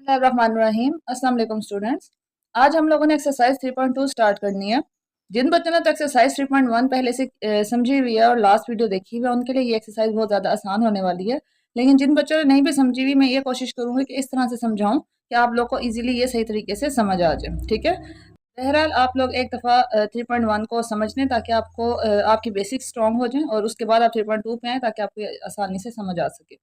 बिस्मिल्लाहिर्रहमानिर्रहीम। अस्सलाम वालेकुम स्टूडेंट्स। आज हम लोगों ने एक्सरसाइज 3.2 स्टार्ट करनी है। जिन बच्चों ने तो एक्सरसाइज 3.1 पहले से समझी हुई है और लास्ट वीडियो देखी हुई है, उनके लिए ये एक्सरसाइज बहुत ज़्यादा आसान होने वाली है। लेकिन जिन बच्चों ने नहीं भी समझी हुई, मैं ये कोशिश करूँगी कि इस तरह से समझाऊँ कि आप लोग को ईजिली ये सही तरीके से समझ आ जाए। ठीक है, बहरहाल आप लोग एक दफ़ा 3.1 को समझ लें ताकि आपको आपकी बेसिक स्ट्रॉन्ग हो जाए और उसके बाद आप 3.2 पे आएँ ताकि आपको आसानी से समझ आ सके।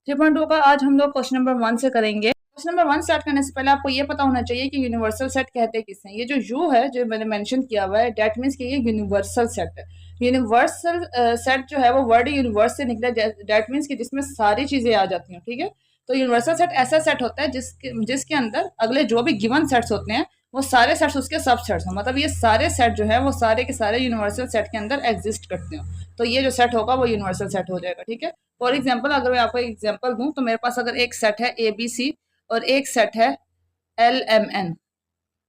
3.2 का आज हम लोग क्वेश्चन नंबर 1 से करेंगे। क्वेश्चन नंबर 1 स्टार्ट करने से पहले आपको ये पता होना चाहिए कि यूनिवर्सल सेट कहते किसे हैं। ये जो यू है जो मैंने मेंशन किया हुआ है, दैट मीन्स कि ये यूनिवर्सल सेट है। यूनिवर्सल सेट जो है वो वर्ड यूनिवर्स से निकला, दैट मीन्स कि जिसमें सारी चीजें आ जाती हैं। ठीक है, तो यूनिवर्सल सेट ऐसा सेट होता है जिसके अंदर अगले जो भी गिवन सेट्स होते हैं वो सारे सेट्स उसके सब सेट्स हों। मतलब ये सारे सेट जो है वो सारे के सारे यूनिवर्सल सेट के अंदर एग्जिस्ट करते हो, तो ये जो सेट होगा वो यूनिवर्सल सेट हो जाएगा। ठीक है, फॉर एग्जाम्पल अगर मैं आपको एग्जाम्पल दूं तो मेरे पास अगर एक सेट है ABC और एक सेट है LMN,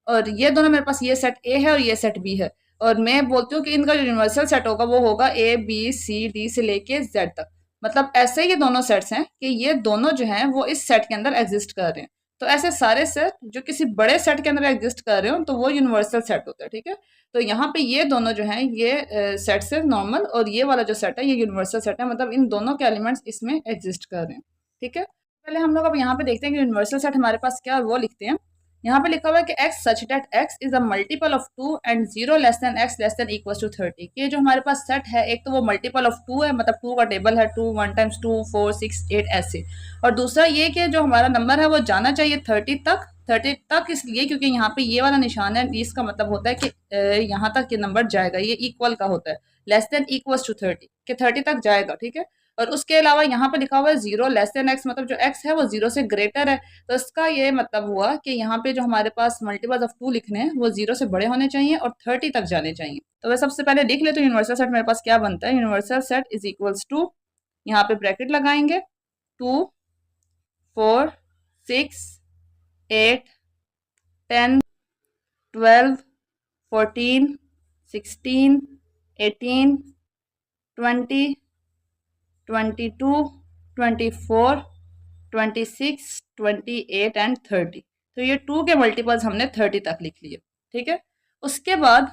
और ये दोनों मेरे पास, ये सेट A है और ये सेट B है, और मैं बोलती हूँ कि इनका जो यूनिवर्सल सेट होगा वो होगा ABCD से लेके Z तक। मतलब ऐसे ये दोनों सेट्स हैं कि ये दोनों जो हैं वो इस सेट के अंदर एग्जिस्ट कर रहे हैं। तो ऐसे सारे सेट जो किसी बड़े सेट के अंदर एग्जिस्ट कर रहे हो तो वो यूनिवर्सल सेट होता है। ठीक है, तो यहाँ पे ये दोनों जो हैं ये सेट्स है नॉर्मल, और ये वाला जो सेट है ये यूनिवर्सल सेट है। मतलब इन दोनों के एलिमेंट्स इसमें एग्जिस्ट कर रहे हैं। ठीक है, पहले हम लोग अब यहाँ पे देखते हैं कि यूनिवर्सल सेट हमारे पास क्या है, वो लिखते हैं। यहाँ पे लिखा हुआ है कि x such that x is a multiple of 2 and 0 less than x less than equal to 30। ये जो हमारे पास सेट है, एक तो वो मल्टीपल ऑफ 2 है, मतलब 2 का टेबल है, 2 1 टाइम्स 2 4 6 8 ऐसे। और दूसरा ये कि जो हमारा नंबर है वो जाना चाहिए 30 तक। 30 तक इसलिए क्योंकि यहाँ पे ये वाला निशान है, इसका मतलब होता है कि यहाँ तक ये नंबर जाएगा, ये इक्वल का होता है। लेस देन इक्वल टू 30 कि 30 तक जाएगा। ठीक है, और उसके अलावा यहाँ पे लिखा हुआ है 0 लेस देन x, मतलब जो x है वो 0 से ग्रेटर है। तो इसका ये मतलब हुआ कि यहाँ पे जो हमारे पास मल्टीपल्स ऑफ 2 लिखने हैं वो 0 से बड़े होने चाहिए और 30 तक जाने चाहिए। तो वह सबसे पहले लिख ले तो यूनिवर्सल सेट मेरे पास क्या बनता है। Universal set is equals to, यहाँ पे ब्रैकेट लगाएंगे, 2 4 6 8 10 12 14 16 18 20 22 24 26 28 एंड 30। तो ये 2 के मल्टीपल्स हमने 30 तक लिख लिए। ठीक है, उसके बाद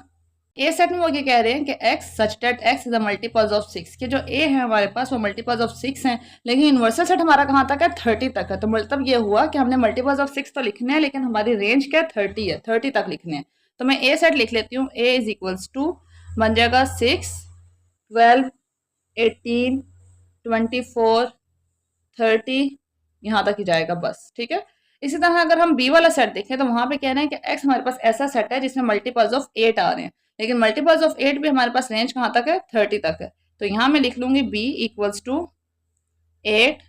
ए सेट में वो ये कह रहे हैं कि x such that x is the multiples of 6, कि जो a है हमारे पास वो मल्टीपल्स ऑफ 6 हैं, लेकिन यूनिवर्सल सेट हमारा कहाँ तक है, 30 तक है। तो मतलब ये हुआ कि हमने मल्टीपल्स ऑफ 6 तो लिखने हैं लेकिन हमारी रेंज क्या है, 30 है, 30 तक लिखने हैं। तो मैं a सेट लिख लेती हूँ, a इज इक्वल्स टू बन जाएगा 6 12 18 24 30, यहाँ तक ही जाएगा बस। ठीक है, इसी तरह अगर हम बी वाला सेट देखें तो वहां पे कह रहे हैं कि x हमारे पास ऐसा सेट है जिसमें मल्टीपल्स ऑफ 8 आ रहे हैं, लेकिन मल्टीपल्स ऑफ 8 भी हमारे पास रेंज कहाँ तक है, 30 तक है। तो यहाँ मैं लिख लूंगी b इक्वल्स टू 8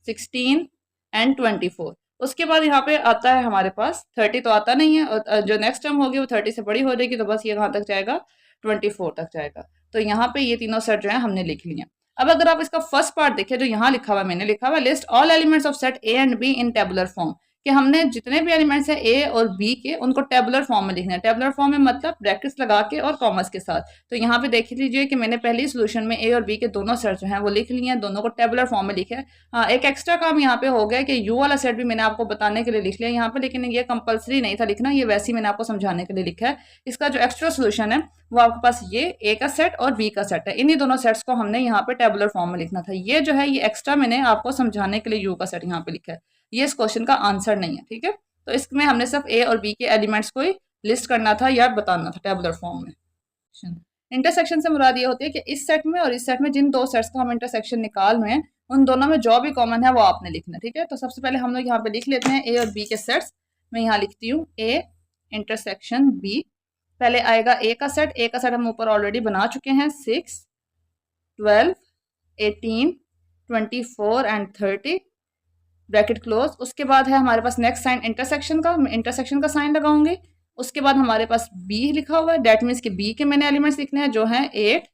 16 एंड 24। उसके बाद यहाँ पे आता है हमारे पास 30 तो आता नहीं है, और जो नेक्स्ट टर्म होगी वो 30 से बड़ी हो जाएगी, तो बस ये कहाँ तक जाएगा, 24 तक जाएगा। तो यहाँ पे ये तीनों सेट जो है हमने लिख लिए। अब अगर आप इसका फर्स्ट पार्ट देखें जो यहाँ लिखा हुआ, मैंने लिखा हुआ list all elements of set A and be in tabular form, कि हमने जितने भी एलिमेंट्स हैं ए और बी के उनको टेबुलर फॉर्म में लिखना है। टेबुलर फॉर्म में मतलब ब्रैकेट्स लगा के और कॉमर्स के साथ। तो यहाँ पे देख लीजिए कि मैंने पहले ही सोल्यूशन में ए और बी के दोनों सेट जो हैं वो लिख लिए हैं, दोनों को टेबुलर फॉर्म में लिखा है। हाँ, एक एक्स्ट्रा काम यहाँ पे हो गया कि यू वाला सेट भी मैंने आपको बताने के लिए लिख लिया यहाँ पे, लेकिन ये कंपलसरी नहीं था लिखना, ये वैसे ही मैंने आपको समझाने के लिए लिखा है। इसका जो एक्स्ट्रा सोल्यूशन है वो आपके पास ये ए का सेट और बी का सेट है, इन्हीं दोनों सेट्स को हमने यहाँ पे टेबुलर फॉर्म में लिखना था। ये जो है ये एक्स्ट्रा मैंने आपको समझाने के लिए यू का सेट यहाँ पे लिखा है, ये इस क्वेश्चन का आंसर नहीं है। ठीक है, तो इसमें हमने सिर्फ ए और बी के एलिमेंट्स को ही लिस्ट करना था या बताना था टेबुलर फॉर्म में। इंटरसेक्शन से मुराद ये होती है कि इस सेट में और इस सेट में जिन दो सेट्स का हम इंटरसेक्शन निकाल रहे हैं उन दोनों में जो भी कॉमन है वो आपने लिखना है। ठीक है, तो सबसे पहले हम लोग यहाँ पे लिख लेते हैं ए और बी के सेट्स। मैं यहाँ लिखती हूँ ए इंटरसेक्शन बी। पहले आएगा ए का सेट, ए का सेट हम ऊपर ऑलरेडी बना चुके हैं, 6 12 18 24 एंड 30 ब्रैकेट क्लोज। उसके बाद है हमारे पास नेक्स्ट साइन इंटरसेक्शन का, मैं इंटरसेक्शन का साइन लगाऊंगी। उसके बाद हमारे पास बी लिखा हुआ है, डेट मीन्स कि बी के मैंने एलिमेंट्स लिखने हैं जो हैं 8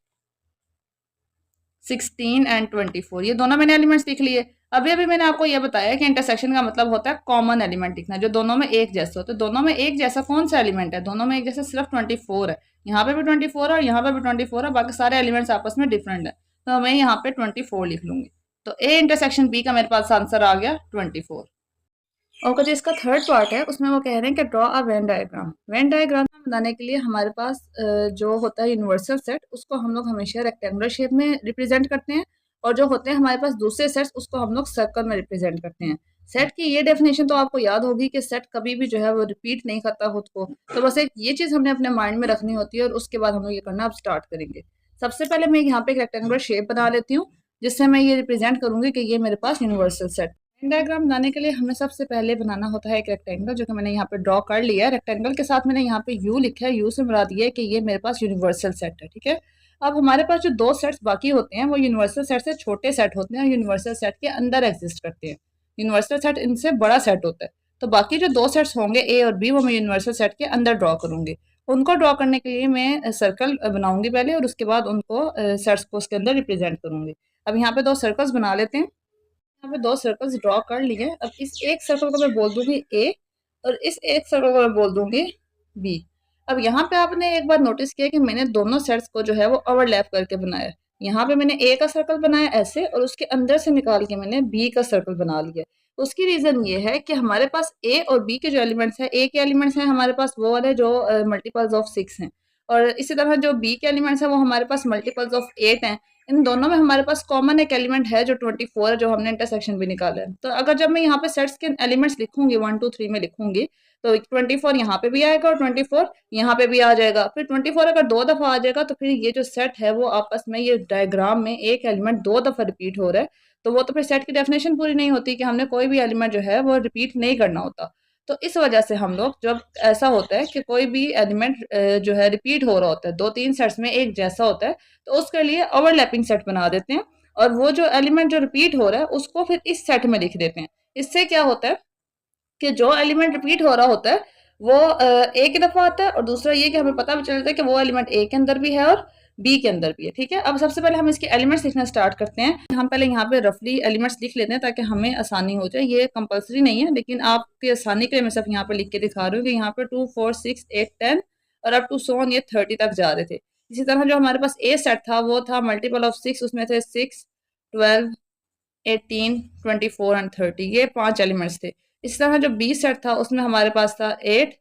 16 एंड 24, ये दोनों मैंने एलिमेंट्स लिख लिए। अभी अभी मैंने आपको ये बताया कि इंटरसेक्शन का मतलब होता है कॉमन एलिमेंट लिखना, जो दोनों में एक जैसे होते हैं। दोनों में एक जैसा कौन सा एलिमेंट है, दोनों में एक जैसा सिर्फ 24 है। यहाँ पे भी 24 है और यहाँ पे भी 24 है, बाकी सारे एलिमेंट्स आपस में डिफरेंट है। तो मैं यहाँ पे 24 लिख लूंगी। तो ए इंटरसेक्शन बी का मेरे पास आंसर आ गया 24। ओके जी, इसका थर्ड पार्ट है, उसमें वो कह रहे हैं कि draw a Venn diagram. Venn diagram बनाने के लिए हमारे पास जो होता है यूनिवर्सल सेट, उसको हम लोग हमेशा रेक्टेंगुलर शेप में रिप्रेजेंट करते हैं, और जो होते हैं हमारे पास दूसरे सेट्स, उसको हम लोग सर्कल में रिप्रेजेंट करते हैं। सेट की ये डेफिनेशन तो आपको याद होगी कि सेट कभी भी जो है वो रिपीट नहीं करता खुद को। तो बस एक ये चीज़ हमने अपने माइंड में रखनी होती है, और उसके बाद हम लोग ये करना अब स्टार्ट करेंगे। सबसे पहले मैं यहाँ पे एक रेक्टेंगुलर शेप बना लेती हूँ, जिससे मैं ये रिप्रेजेंट करूंगी कि ये मेरे पास यूनिवर्सल सेट। डायग्राम बनाने के लिए हमें सबसे पहले बनाना होता है एक रेक्टेंगल, जो कि मैंने यहाँ पे ड्रॉ कर लिया है। रेक्टेंगल के साथ मैंने यहाँ पे यू लिखा है, यू से मुराद ये है कि ये मेरे पास यूनिवर्सल सेट है, ठीक है। अब हमारे पास जो दो सेट्स बाकी होते हैं वो यूनिवर्सल सेट से छोटे सेट होते हैं, और यूनिवर्सल सेट के अंदर एग्जिस्ट करते हैं। यूनिवर्सल सेट इनसे बड़ा सेट होता है। तो बाकी जो दो सेट्स होंगे ए और बी, वो मैं यूनिवर्सल सेट के अंदर ड्रॉ करूंगी। उनको ड्रॉ करने के लिए मैं सर्कल बनाऊंगी पहले, और उसके बाद उनको सेट्स को उसके अंदर रिप्रेजेंट करूंगी। अब यहाँ पे दो सर्कल्स बना लेते हैं। यहाँ पे दो सर्कल्स ड्रॉ कर लिए। अब इस एक सर्कल को मैं बोल दूंगी ए, और इस एक सर्कल को मैं बोल दूंगी बी। अब यहाँ पे आपने एक बार नोटिस किया कि मैंने दोनों सेट्स को जो है वो ओवरलैप करके बनाया। यहाँ पे मैंने ए का सर्कल बनाया ऐसे, और उसके अंदर से निकाल के मैंने बी का सर्कल बना लिया। उसकी रीजन ये है कि हमारे पास ए और बी के जो एलिमेंट्स हैं, ए के एलिमेंट्स हैं हमारे पास वो वाले जो मल्टीपल्स ऑफ 6 हैं, और इसी तरह जो बी के एलिमेंट्स हैं वो हमारे पास मल्टीपल्स ऑफ 8 हैं। इन दोनों में हमारे पास कॉमन एक एलिमेंट है जो 24 है, जो हमने इंटरसेक्शन भी निकाला है। तो अगर जब मैं यहाँ पे सेट्स के एलिमेंट्स लिखूंगी 1 2 3 में लिखूंगी, तो 24 यहाँ पे भी आएगा और 24 यहाँ पे भी आ जाएगा। फिर 24 अगर दो दफा आ जाएगा, तो फिर ये जो सेट है वो आपस में, ये डायग्राम में एक एलिमेंट दो दफा रिपीट हो रहा है, तो वो तो फिर सेट की डेफिनेशन पूरी नहीं होती कि हमने कोई भी एलिमेंट जो है वो रिपीट नहीं करना होता। तो इस वजह से हम लोग, जब ऐसा होता है कि कोई भी एलिमेंट जो है रिपीट हो रहा होता है, दो तीन सेट्स में एक जैसा होता है, तो उसके लिए ओवरलैपिंग सेट बना देते हैं, और वो जो एलिमेंट जो रिपीट हो रहा है उसको फिर इस सेट में लिख देते हैं। इससे क्या होता है कि जो एलिमेंट रिपीट हो रहा होता है वो एक ही दफा आता है, और दूसरा ये कि हमें पता भी चलता है कि वो एलिमेंट ए के अंदर भी है और बी के अंदर भी है, ठीक है। अब सबसे पहले हम इसके एलिमेंट्स लिखना स्टार्ट करते हैं। हम पहले यहाँ पे रफली एलिमेंट्स लिख लेते हैं ताकि हमें आसानी हो जाए। ये कंपलसरी नहीं है, लेकिन आपकी आसानी के लिए मैं सिर्फ यहाँ पे लिख के दिखा रही हूँ कि यहाँ पे 2 4 6 8 10 और अप टू सो ऑन ये 30 तक जा रहे थे। इसी तरह जो हमारे पास ए सेट था वो था मल्टीपल ऑफ 6, उसमें थे 6 12 18 24 एंड 30, ये 5 एलिमेंट्स थे। इसी तरह जो बी सेट था उसमें हमारे पास था 8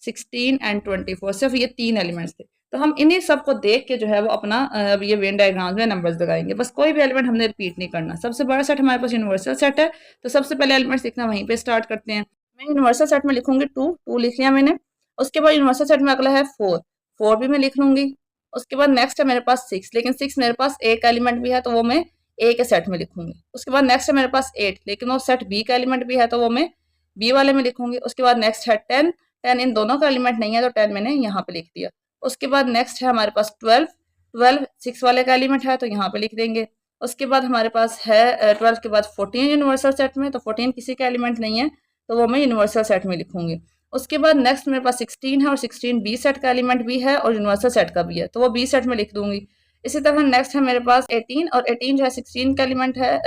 16 एंड 24, सिर्फ ये 3 एलिमेंट्स थे। तो हम इन्हीं सब को देख के जो है वो अपना अब ये वेन डायग्राम में नंबर्स लगाएंगे। बस कोई भी एलिमेंट हमने रिपीट नहीं करना। सबसे बड़ा सेट हमारे पास यूनिवर्सल सेट है, तो सबसे पहले एलिमेंट्स लिखना वहीं पे स्टार्ट करते हैं। मैं यूनिवर्सल सेट में लिखूंगी 2, 2 लिख लिया मैंने। उसके बाद यूनिवर्सल सेट में अगला है 4, 4 भी मैं लिख लूंगी। उसके बाद नेक्स्ट है मेरे पास 6, लेकिन 6 मेरे पास एक एलिमेंट भी है, तो वो मैं ए के सेट में लिखूंगी। उसके बाद नेक्स्ट है मेरे पास 8, लेकिन वो सेट बी का एलिमेंट भी है, तो वो मैं बी वाले में लिखूंगी। उसके बाद नेक्स्ट है 10, 10 इन दोनों का एलिमेंट नहीं है, तो 10 मैंने यहाँ पे लिख दिया। उसके बाद नेक्स्ट है हमारे पास 12, 12 6 वाले का एलिमेंट है, तो यहाँ पे लिख देंगे। उसके बाद हमारे पास है 12 के बाद 14 यूनिवर्सल सेट में, तो 14 किसी का एलिमेंट नहीं है, तो वो मैं यूनिवर्सल सेट में लिखूंगी। उसके बाद नेक्स्ट मेरे पास 16 है, और 16 बी सेट का एलिमेंट भी है और यूनिवर्सल सेट का भी है, तो वो बी सेट में लिख दूंगी। इसी तरह नेक्स्ट है मेरे पास 18, और 18 जो है 16 का एलिमेंट है,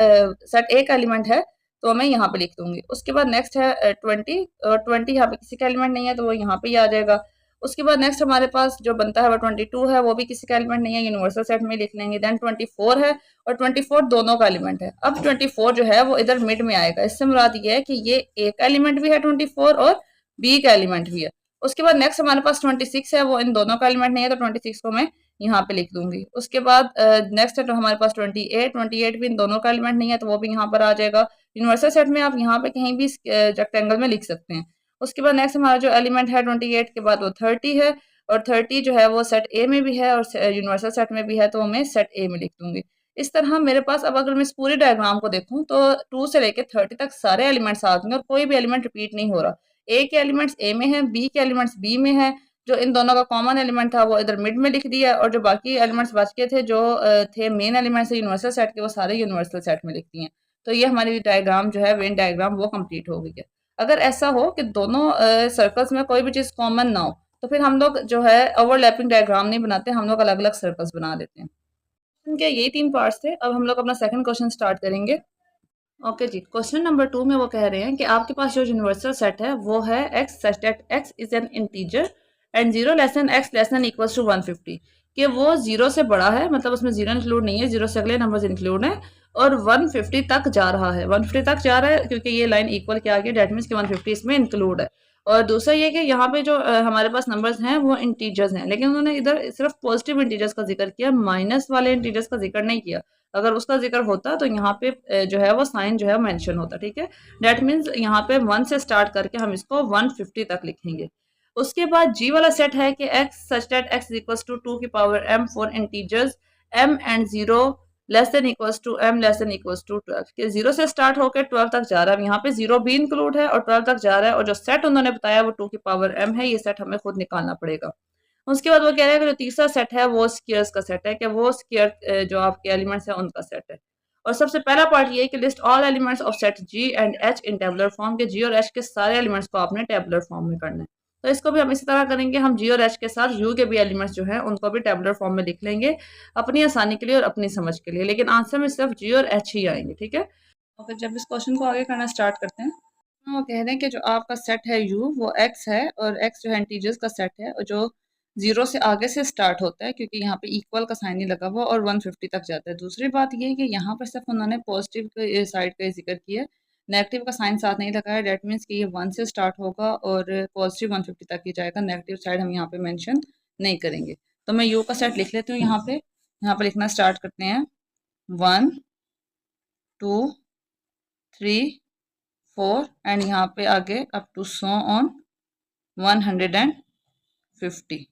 सेट ए का एलिमेंट है, तो मैं यहाँ पे लिख दूंगी। उसके बाद नेक्स्ट है 20, और 20 यहाँ पे किसी का एलिमेंट नहीं है, तो वो यहाँ पे ही आ जाएगा। उसके बाद नेक्स्ट हमारे पास जो बनता है वो 22 है, वो भी किसी का एलिमेंट नहीं है, यूनिवर्सल सेट में लिख लेंगे। देन 24 है, और 24 दोनों का एलिमेंट है। अब 24 जो है वो इधर मिड में आएगा। इससे मुराद ये है कि ये ए का एलिमेंट भी है 24, और बी का एलिमेंट भी है। उसके बाद नेक्स्ट हमारे पास 26 है, वो इन दोनों का एलिमेंट नहीं है, तो 26 को मैं यहाँ पे लिख दूंगी। उसके बाद नेक्स्ट है तो हमारे पास 28, 28 भी इन दोनों का एलिमेंट नहीं है, तो वो भी यहाँ पर आ जाएगा। यूनिवर्सल सेट में आप यहाँ पे कहीं भी रेक्टेंगल में लिख सकते हैं। उसके बाद नेक्स्ट हमारा जो एलिमेंट है 28 के बाद वो 30 है, और 30 जो है वो सेट ए में भी है और यूनिवर्सल सेट में भी है, तो मैं सेट ए में लिख दूंगी। इस तरह मेरे पास, अब अगर मैं इस पूरे डायग्राम को देखूं तो 2 से लेकर 30 तक सारे एलिमेंट्स आ गए, और कोई भी एलिमेंट रिपीट नहीं हो रहा। ए के एलिमेंट्स ए में है, बी के एलिमेंट्स बी में है, जो इन दोनों का कॉमन एलिमेंट था वो इधर मिड में लिख दिया, और जो बाकी एलिमेंट्स बच के थे जो थे मेन एलिमेंट्स यूनिवर्सल सेट के, वो सारे यूनिवर्सल सेट में लिख दिए। तो ये हमारी डायग्राम जो है वेन डायग्राम वो कंप्लीट हो गई है। अगर ऐसा हो कि दोनों सर्कल्स में कोई भी चीज़ कॉमन ना हो, तो फिर हम लोग जो है ओवरलैपिंग डायग्राम नहीं बनाते, हम लोग अलग अलग सर्कल्स बना देते हैं। इनके यही 3 पार्ट्स थे। अब हम लोग अपना सेकंड क्वेश्चन स्टार्ट करेंगे। ओके जी, क्वेश्चन नंबर 2 में वो कह रहे हैं कि आपके पास जो यूनिवर्सल सेट है वो है x such that x is an integer and 0 less than x less than equals to 150, कि वो 0 से बड़ा है, मतलब उसमें 0 इंक्लूड नहीं है, 0 से अगले नंबर्स इंक्लूड हैं, और 150 तक जा रहा है। 150 तक जा रहा है क्योंकि ये लाइन इक्वल के आगे, डेट मीन्स कि 150 इसमें इंक्लूड है। और दूसरा ये कि यहाँ पे जो हमारे पास नंबर्स हैं वो इंटीजर्स हैं, लेकिन उन्होंने इधर सिर्फ पॉजिटिव इंटीजर्स का जिक्र किया, माइनस वाले इंटीजर्स का जिक्र नहीं किया। अगर उसका जिक्र होता तो यहाँ पे जो है वो साइन जो है मेंशन होता, ठीक है। डेट मीन्स यहाँ पे 1 से स्टार्ट करके हम इसको 150 तक लिखेंगे। उसके बाद जी वाला सेट है कि x such that x equals to 2 की power m for integers m and 0 less than equals to m less than equals to 12, कि 0 से स्टार्ट होकर 12 तक जा रहा है। यहाँ पे 0 भी इंक्लूड है और 12 तक जा रहा है, और जो सेट उन्होंने बताया वो 2 की पावर m है। ये सेट हमें खुद निकालना पड़ेगा। उसके बाद वो कह रहे हैं कि जो तीसरा सेट है वो स्क्वायर्स का सेट है, कि वो स्क्वायर जो आपके एलिमेंट्स हैं उनका सेट है। और सबसे पहला पार्ट ये है कि list all elements of set G and H in tabular form, के जी और एच के सारे एलिमेंट्स को आपने टेबुलर फॉर्म में करना है। तो इसको भी हम इसी तरह करेंगे, हम जी और एच के साथ यू के भी एलिमेंट्स जो हैं उनको भी टेबुलर फॉर्म में लिख लेंगे अपनी आसानी के लिए और अपनी समझ के लिए, लेकिन आंसर में सिर्फ जी और एच ही आएंगे, ठीक है। और फिर जब इस क्वेश्चन को आगे करना स्टार्ट करते हैं, तो वो कह रहे हैं कि जो आपका सेट है यू वो एक्स है, और एक्स जो है इंटीजर्स का सेट है, और जो 0 से आगे से स्टार्ट होता है क्योंकि यहाँ पे इक्वल का साइन ही लगा हुआ, और 150 तक जाता है। दूसरी बात ये है कि यहाँ पर सिर्फ उन्होंने पॉजिटिव साइड का जिक्र किया, नेगेटिव का साइन साथ नहीं लगाया। डेट मीन्स कि ये 1 से स्टार्ट होगा और पॉजिटिव 150 तक ही जाएगा, नेगेटिव साइड हम यहाँ पे मेंशन नहीं करेंगे। तो मैं यू का सेट लिख लेती हूँ यहाँ पे लिखना स्टार्ट करते हैं। 1 2 3 4 एंड यहाँ पे आगे अप टू सो ऑन 150,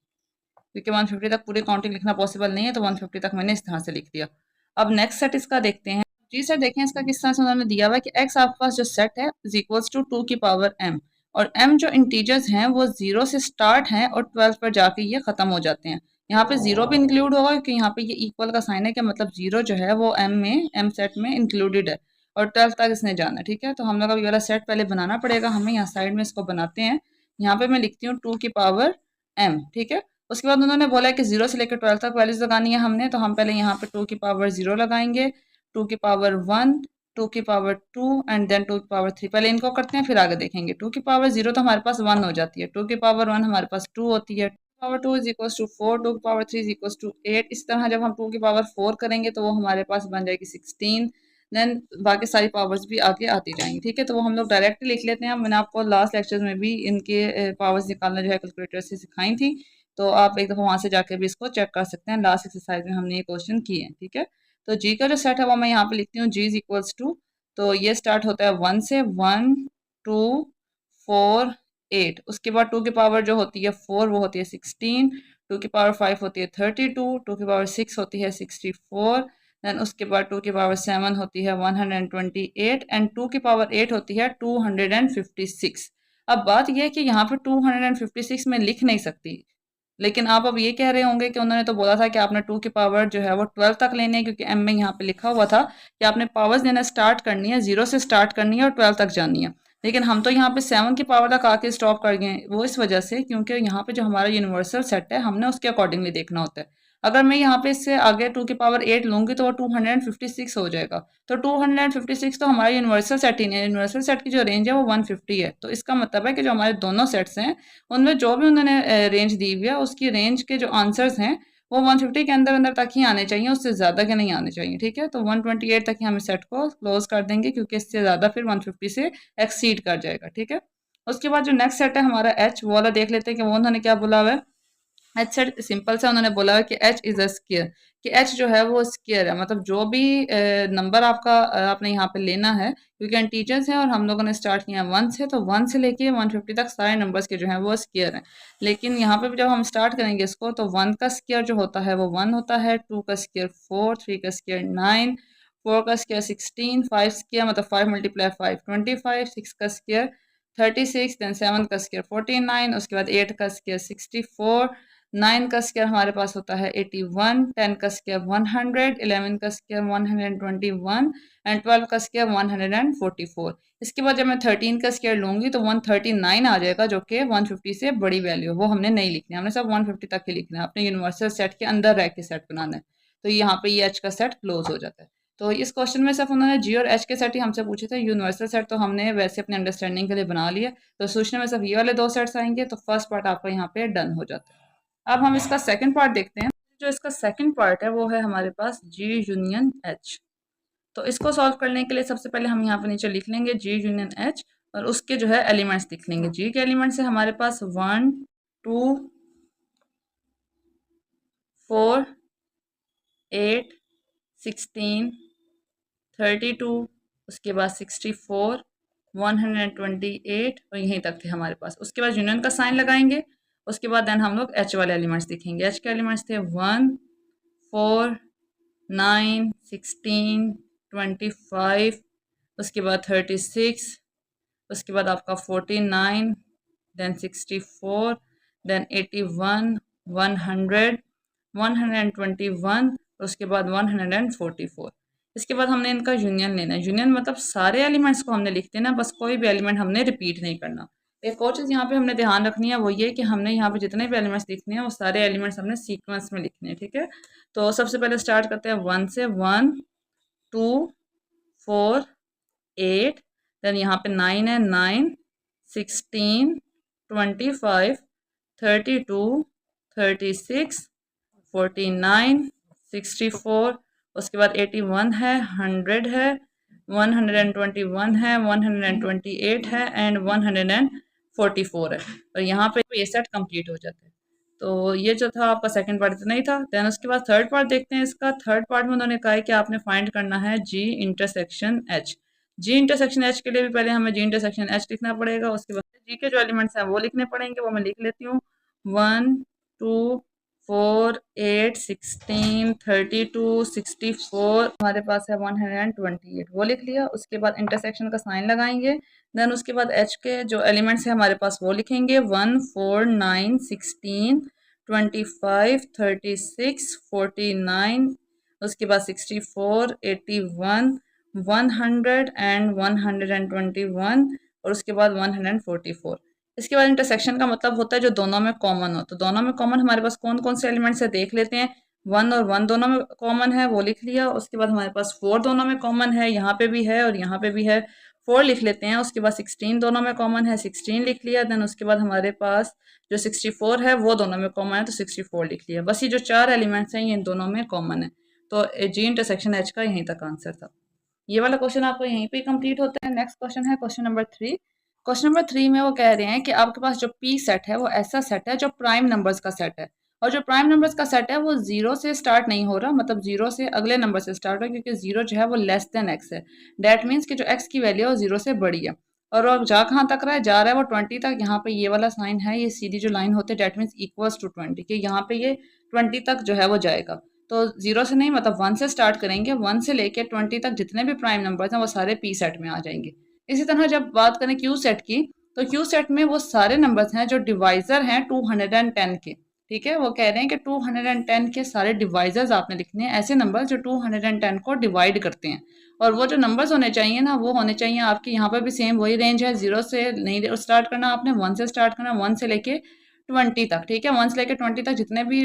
क्योंकि 150 तक पूरी काउंटिंग लिखना पॉसिबल नहीं है, तो 150 तक मैंने इस तरह से लिख दिया। अब नेक्स्ट सेट इसका देखते हैं। जी सेट देखें इसका किस तरह से उन्होंने दिया हुआ है कि एक्स आपके पास जो सेट है इज इक्वल्स टू 2 की पावर m, और m जो इंटीजर्स हैं वो 0 से स्टार्ट हैं और 12 पर जाके ये खत्म हो जाते हैं। यहाँ पे 0 भी इंक्लूड होगा क्योंकि यहाँ पे ये इक्वल का साइन है, कि मतलब 0 जो है वो m सेट में इंक्लूडेड है और 12 तक इसने जाना है, ठीक है। तो हम लोग अब ये वाला सेट पहले बनाना पड़ेगा हमें। यहाँ साइड में इसको बनाते हैं। यहाँ पे मैं लिखती हूँ 2 की पावर m, ठीक है। उसके बाद उन्होंने बोला है कि 0 से लेकर 12 तक वैल्यूज लगानी है हमने, तो हम पहले यहाँ पे 2 की पावर 0 लगाएंगे, 2 की पावर 1, 2 की पावर 2 एंड देन 2 की पावर 3। पहले इनको करते हैं फिर आगे देखेंगे। 2 की पावर 0 तो हमारे पास 1 हो जाती है, 2 की पावर 1 हमारे पास 2 होती है, 2 की पावर 2 इज इक्वल्स टू 4, 2 की पावर 3 इज इक्वल्स टू 8। इस तरह जब हम 2 की पावर 4 करेंगे तो वो हमारे पास बन जाएगी 16, देन बाकी सारी पावर्स भी आगे आती जाएंगी, ठीक है। तो वो हम लोग डायरेक्ट लिख लेते हैं। मैंने आपको लास्ट लेक्चर में भी इनके पावर्स निकालना जो है कैलकुलेटर से सिखाई थी, तो आप एक दफ़ा वहाँ से जाके भी इसको चेक कर सकते हैं। लास्ट एक्सरसाइज में हमने ये क्वेश्चन किए हैं, ठीक है। तो जी का जो सेट है वो मैं यहाँ पे लिखती हूँ, जी इज इक्वल्स टू, तो ये स्टार्ट होता है 1 से, 1 2 4 8। उसके बाद 2 की पावर जो होती है 4 वो होती है 16, 2 की पावर 5 होती है 32, 2 की पावर 6 होती है 64, देन उसके बाद 2 की पावर 7 होती है 128 एंड 2 की पावर 8 होती है 256। अब बात यह है कि यहाँ पे 256 में लिख नहीं सकती, लेकिन आप अब ये कह रहे होंगे कि उन्होंने तो बोला था कि आपने 2 की पावर जो है वो 12 तक लेनी है, क्योंकि एम में यहाँ पे लिखा हुआ था कि आपने पावर्स देना स्टार्ट करनी है, 0 से स्टार्ट करनी है और 12 तक जानी है। लेकिन हम तो यहाँ पे 7 की पावर तक आके स्टॉप कर गए, वो इस वजह से क्योंकि यहाँ पे जो हमारा यूनिवर्सल सेट है हमने उसके अकॉर्डिंगली देखना होता है। अगर मैं यहाँ पे इससे आगे 2 की पावर 8 लूँगी तो वो 256 हो जाएगा। तो 256 तो हमारा यूनिवर्सल सेट ही नहीं है, यूनिवर्सल सेट की जो रेंज है वो 150 है। तो इसका मतलब है कि जो हमारे दोनों सेट्स हैं उनमें जो भी उन्होंने रेंज दी हुई है उसकी रेंज के जो आंसर्स हैं वो 150 के अंदर अंदर तक ही आने चाहिए, उससे ज़्यादा के नहीं आने चाहिए, ठीक है। तो 128 तक ही हम इस सेट को क्लोज कर देंगे, क्योंकि इससे ज़्यादा फिर 150 से एक्सीड कर जाएगा, ठीक है। उसके बाद जो नेक्स्ट सेट है हमारा एच, वो वाला देख लेते हैं कि वो उन्होंने क्या बोला हुआ है। एच सेट सिंपल से उन्होंने बोला है कि एच इज़ अ स्क्वायर, कि एच जो है वो स्क्वायर है, मतलब जो भी नंबर आपका आपने यहाँ पे लेना है, क्योंकि इंटीजर्स हैं और हम लोगों ने स्टार्ट किया 1 से, तो 1 से लेके 150 तक सारे नंबर्स के जो हैं वो स्क्वायर हैं। लेकिन यहाँ पे जब हम स्टार्ट करेंगे इसको, तो 1 का स्क्वायर जो होता है वो 1 होता है, 2 का स्क्वायर 4, 3 का स्क्वायर 9, 4 का स्क्वायर 16, 5 स्क्वायर मतलब 5 मल्टीप्लाई 5 25, 6 का स्क्वायर 36, देन 7 का स्क्वायर 49, उसके बाद 8 का स्क्वायर 64, 9 का स्क्वायर हमारे पास होता है 81, 10 का स्क्वायर 100, 11 का स्क्वायर 121 एंड 12 का स्क्वायर 144। इसके बाद जब मैं 13 का स्क्वायर लूँगी तो 139 आ जाएगा, जो कि 150 से बड़ी वैल्यू है, वो हमने नहीं लिखनी है, हमने सब 150 तक ही लिखना है, अपने यूनिवर्सल सेट के अंदर रह के सेट बनाना है। तो यहाँ पे ये एच का सेट क्लोज हो जाता है। तो इस क्वेश्चन में सिर्फ उन्होंने जी और एच के सेट ही हमसे पूछे थे, यूनिवर्सल सेट तो हमने वैसे अपने अंडरस्टैंडिंग के लिए बना लिया। तो सोचने में सिर्फ ये वाले दो सेट्स आएंगे, तो फर्स्ट पार्ट आपका यहाँ पे डन हो जाता है। अब हम इसका सेकंड पार्ट देखते हैं। जो इसका सेकंड पार्ट है वो है हमारे पास जी यूनियन एच। तो इसको सॉल्व करने के लिए सबसे पहले हम यहाँ पे नीचे लिख लेंगे जी यूनियन एच और उसके जो है एलिमेंट्स लिख लेंगे। जी के एलिमेंट्स है हमारे पास 1 2 4 8 16 32 उसके बाद 64 128 और यहीं तक थे हमारे पास। उसके बाद यूनियन का साइन लगाएंगे। उसके बाद देन हम लोग एच वाले एलिमेंट्स लिखेंगे। एच के एलिमेंट्स थे 1 4 9 16 25 उसके बाद 36 उसके बाद आपका 49 देन 64 देन 81 100 121 उसके बाद 144। इसके बाद हमने इनका यूनियन लेना है। यूनियन मतलब सारे एलिमेंट्स को हमने लिख देना, बस कोई भी एलिमेंट हमने रिपीट नहीं करना। एक और चीज़ यहाँ पे हमने ध्यान रखनी है वो ये कि हमने यहाँ पे जितने भी एलिमेंट्स लिखने हैं वो सारे एलिमेंट्स हमने सीक्वेंस में लिखने हैं, ठीक है। तो सबसे पहले स्टार्ट करते हैं 1 से। 1 2 4 8 देन यहाँ पे 9 है 9 16 25 32 36 49 64 उसके बाद 81 है 100 है 121 है 128 है एंड 144 है। और यहाँ पे ये सेट कंप्लीट हो जाता है। तो ये जो था आपका सेकंड पार्ट इतना ही था। देन उसके बाद थर्ड पार्ट देखते हैं। इसका थर्ड पार्ट में उन्होंने कहा है कि आपने फाइंड करना है जी इंटरसेक्शन एच। जी इंटरसेक्शन एच के लिए भी पहले हमें जी इंटरसेक्शन एच लिखना पड़ेगा। उसके बाद जी के जो एलिमेंट्स हैं वो लिखने पड़ेंगे, वो मैं लिख लेती हूँ। 1 2 4 8 16 32 64 हमारे पास है 128 वो लिख लिया। उसके बाद इंटरसेक्शन का साइन लगाएंगे। देन उसके बाद एच के जो एलिमेंट्स है हमारे पास वो लिखेंगे 1 4 9 16 25 36 49 उसके बाद 64 81 100 एंड 121 और उसके बाद 144। इसके बाद इंटरसेक्शन का मतलब होता है जो दोनों में कॉमन हो। तो दोनों में कॉमन हमारे पास कौन कौन से एलिमेंट्स है देख लेते हैं। 1 और 1 दोनों में कॉमन है, वो लिख लिया। उसके बाद हमारे पास 4 दोनों में कॉमन है, यहाँ पे भी है और यहाँ पे भी है, 4 लिख लेते हैं। उसके बाद 16 दोनों में कॉमन है, 16 लिख लिया। देन उसके बाद हमारे पास जो 64 है वो दोनों में कॉमन है तो 64 लिख लिया। बस ये जो 4 एलिमेंट्स हैं ये इन दोनों में कॉमन है। तो जी इंटरसेक्शन एच का यहीं तक आंसर था। ये वाला क्वेश्चन आपको यहीं पे कंप्लीट होता है। नेक्स्ट क्वेश्चन है क्वेश्चन नंबर 3। क्वेश्चन नंबर 3 में वो कह रहे हैं कि आपके पास जो पी सेट है वो ऐसा सेट है जो प्राइम नंबर्स का सेट है और जो प्राइम नंबर्स का सेट है वो जीरो से स्टार्ट नहीं हो रहा, मतलब जीरो से अगले नंबर से स्टार्ट हो रहा है क्योंकि जीरो जो है वो लेस देन एक्स है। डेट मीन्स कि जो एक्स की वैल्यू है वो जीरो से बड़ी है। और वो जा कहाँ तक रहा है, जा रहा है वो 20 तक। यहाँ पे ये वाला साइन है, ये सीधी जो लाइन होती है डेट मीन्स इक्वल्स टू 20 कि यहाँ पे ये 20 तक जो है वो जाएगा। तो जीरो से नहीं मतलब 1 से स्टार्ट करेंगे, 1 से लेके 20 तक जितने भी प्राइम नंबर्स हैं वो सारे पी सेट में आ जाएंगे। इसी तरह जब बात करें क्यू सेट की तो क्यू सेट में वो सारे नंबर्स हैं जो डिवाइजर हैं 210 के। ठीक है, वो कह रहे हैं कि 210 के सारे डिवाइजर्स आपने लिखने हैं, ऐसे नंबर जो 210 को डिवाइड करते हैं। और वो जो नंबर्स होने चाहिए ना वो होने चाहिए आपके यहाँ पर भी सेम वही रेंज है, जीरो से नहीं स्टार्ट करना आपने, 1 से स्टार्ट करना, 1 से लेके 20 तक। ठीक है, 1 से लेके 20 तक जितने भी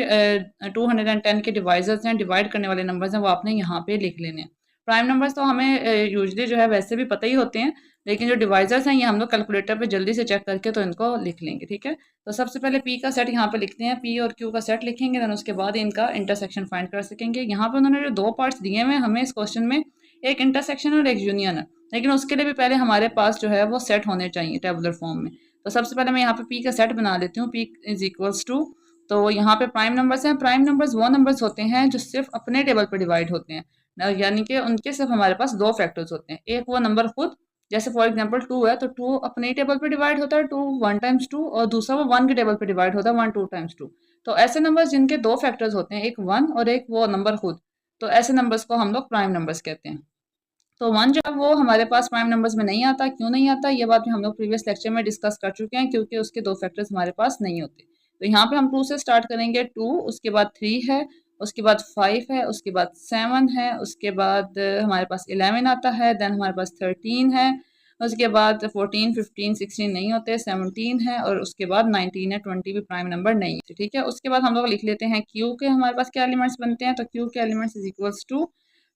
210 के डिवाइजर्स हैं, डिवाइड करने वाले नंबर्स हैं, वो आपने यहाँ पे लिख लेने हैं। प्राइम नंबर्स तो हमें यूजली जो है वैसे भी पता ही होते हैं, लेकिन जो डिवाइजर्स हैं ये हम लोग कैलकुलेटर पे जल्दी से चेक करके तो इनको लिख लेंगे। ठीक है, तो सबसे पहले पी का सेट यहाँ पे लिखते हैं, पी और क्यू का सेट लिखेंगे, देन उसके बाद इनका इंटरसेक्शन फाइंड कर सकेंगे। यहाँ पे उन्होंने जो दो पार्ट्स दिए हुए हैं हमें इस क्वेश्चन में, एक इंटरसेक्शन और एक यूनियन है, लेकिन उसके लिए भी पहले हमारे पास जो है वो सेट होने चाहिए टेबुलर फॉर्म में। तो सबसे पहले मैं यहाँ पे पी का सेट बना लेती हूँ, पी इज इक्वल्स टू, तो यहाँ पे प्राइम नंबर्स हैं। प्राइम नंबर्स वो नंबर्स होते हैं जो सिर्फ अपने टेबल पर डिवाइड होते हैं, यानी कि उनके सिर्फ हमारे पास दो फैक्टर्स होते हैं। एक वो नंबर खुद, जैसे फॉर एग्जांपल 2 है तो 2 अपने टेबल पे डिवाइड होता है, 2 1 टाइम्स 2, और दूसरा वो 1 के टेबल पे डिवाइड होता है, 1 2 टाइम्स 2। तो ऐसे नंबर्स जिनके दो फैक्टर्स होते हैं, एक 1 और एक वो नंबर खुद, तो ऐसे नंबर्स को हम लोग प्राइम नंबर्स कहते हैं। तो 1 जो है वो हमारे पास प्राइम नंबर्स में नहीं आता। क्यों नहीं आता ये बात भी हम लोग प्रीवियस लेक्चर में डिस्कस कर चुके हैं, क्योंकि उसके दो फैक्टर्स हमारे पास नहीं होते। तो यहाँ पे हम 2 से स्टार्ट करेंगे, 2, उसके बाद 3 है, उसके बाद 5 है, उसके बाद 7 है, उसके बाद हमारे पास 11 आता है, देन हमारे पास 13 है, उसके बाद 14 15 16 नहीं होते, 17 है, और उसके बाद 19 है, 20 भी प्राइम नंबर नहीं है। ठीक है, उसके बाद हम लोग लिख लेते हैं क्यू के हमारे पास क्या एलिमेंट्स बनते हैं। तो क्यू के elements is equals to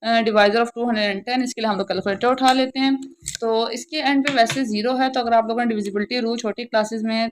divisor of 210, इसके लिए हम लोग कैलकुलेटर उठा लेते हैं। तो इसके एंड पे वैसे जीरो है, तो अगर आप लोगों ने डिविजिबिलिटी रूल छोटी क्लासेस में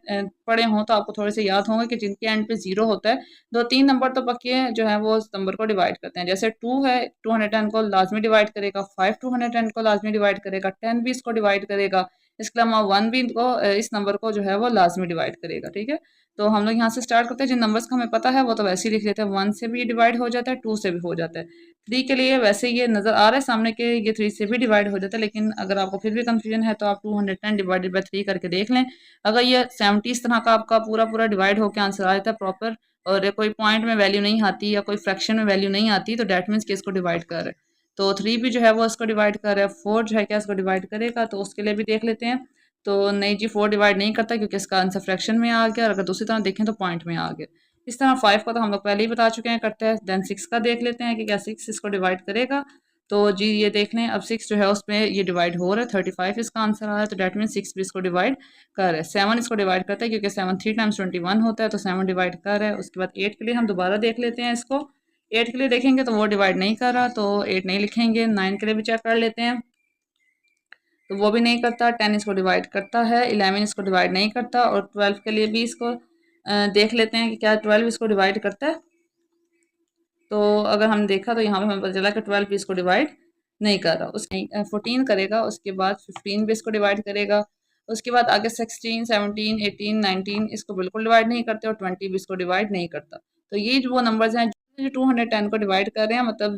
पढ़े हों तो आपको थोड़े से याद होंगे कि जिनके एंड पे जीरो होता है, दो तीन नंबर तो पक्के जो है वो उस नंबर को डिवाइड करते हैं। जैसे 2 है, 210 को लाजमी डिवाइड करेगा, 5 210 को लाजमी डिवाइड करेगा, 10 भी इसको डिवाइड करेगा, इसके अलावा 1 भी इनको इस नंबर को जो है वो लाजमी डिवाइड करेगा। ठीक है, तो हम लोग यहाँ से स्टार्ट करते हैं। जिन नंबर्स का हमें पता है वो तो वैसे ही लिख लेते हैं, 1 से भी डिवाइड हो जाता है, 2 से भी हो जाता है। 3 के लिए वैसे ये नज़र आ रहा है सामने के ये 3 से भी डिवाइड हो जाता है, लेकिन अगर आपको फिर भी कंफ्यूजन है तो आप 210 डिवाइडेड बाई 3 करके देख लें। अगर ये 70 इस तरह का आपका पूरा पूरा डिवाइड होकर आंसर आ जाता है प्रॉपर, और कोई पॉइंट में वैल्यू नहीं आती या कोई फ्रैक्शन में वैल्यू नहीं आती, तो डैट मीन्स कि इसको डिवाइड कर रहे हैं। तो 3 भी जो है वो इसको डिवाइड कर रहा है, 4 जो है क्या इसको डिवाइड करेगा, तो उसके लिए भी देख लेते हैं। तो नहीं जी, 4 डिवाइड नहीं करता क्योंकि इसका आंसर फ्रैक्शन में आ गया, और अगर दूसरी तरह देखें तो पॉइंट में आ गया। इस तरह 5 का तो हम लोग पहले ही बता चुके हैं करते हैं। देन 6 का देख लेते हैं कि क्या 6 इसको डिवाइड करेगा। तो जी ये देख लें, अब 6 जो है उसमें ये डिवाइड हो रहा है, 35 इसका आंसर आ रहा है, तो डैट मीन 6 भी इसको डिवाइड कर रहा है। 7 इसको डिवाइड करता है क्योंकि 7 3 टाइम्स 21 होता है, तो 7 डिवाइड कर रहा है। उसके बाद 8 के लिए हम दोबारा देख लेते हैं इसको। 8 के लिए देखेंगे तो वो डिवाइड नहीं कर रहा, तो 8 नहीं लिखेंगे। 9 के लिए भी चेक कर लेते हैं, तो वो भी नहीं करता। 10 इसको डिवाइड करता है, 11 इसको डिवाइड नहीं करता, और 12 के लिए भी इसको देख लेते हैं कि क्या 12 इसको डिवाइड करता है। तो अगर हम देखा तो यहाँ पे हमें पता चला कि 12 भी इसको डिवाइड नहीं कर रहा। उसके 14 करेगा, उसके बाद 15 भी इसको डिवाइड करेगा, उसके बाद आगे 16 17 18 19 इसको बिल्कुल डिवाइड नहीं करते, और 20 भी इसको डिवाइड नहीं करता। तो ये जो वो नंबर्स हैं जो 210 को डिवाइड कर रहे हैं, मतलब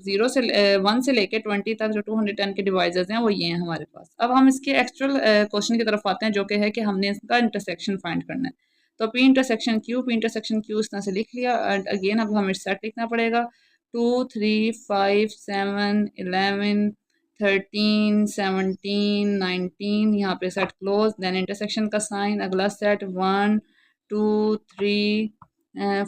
1 से लेके 20 तक जो 210 के डिवाइजर्स हैं वो ये हैं हमारे पास। अब हम इसके एक्चुअल क्वेश्चन की तरफ आते हैं, जो कि है कि हमने इसका इंटरसेक्शन फाइंड करना है। तो पी इंटरसेक्शन क्यू इस तरह से लिख लिया। एंड अगेन अब हमें सेट लिखना पड़ेगा। 2 3 5 7 11 13 17 19, यहाँ पे सेट क्लोज। देन इंटरसेक्शन का साइन, अगला सेट 1 2 3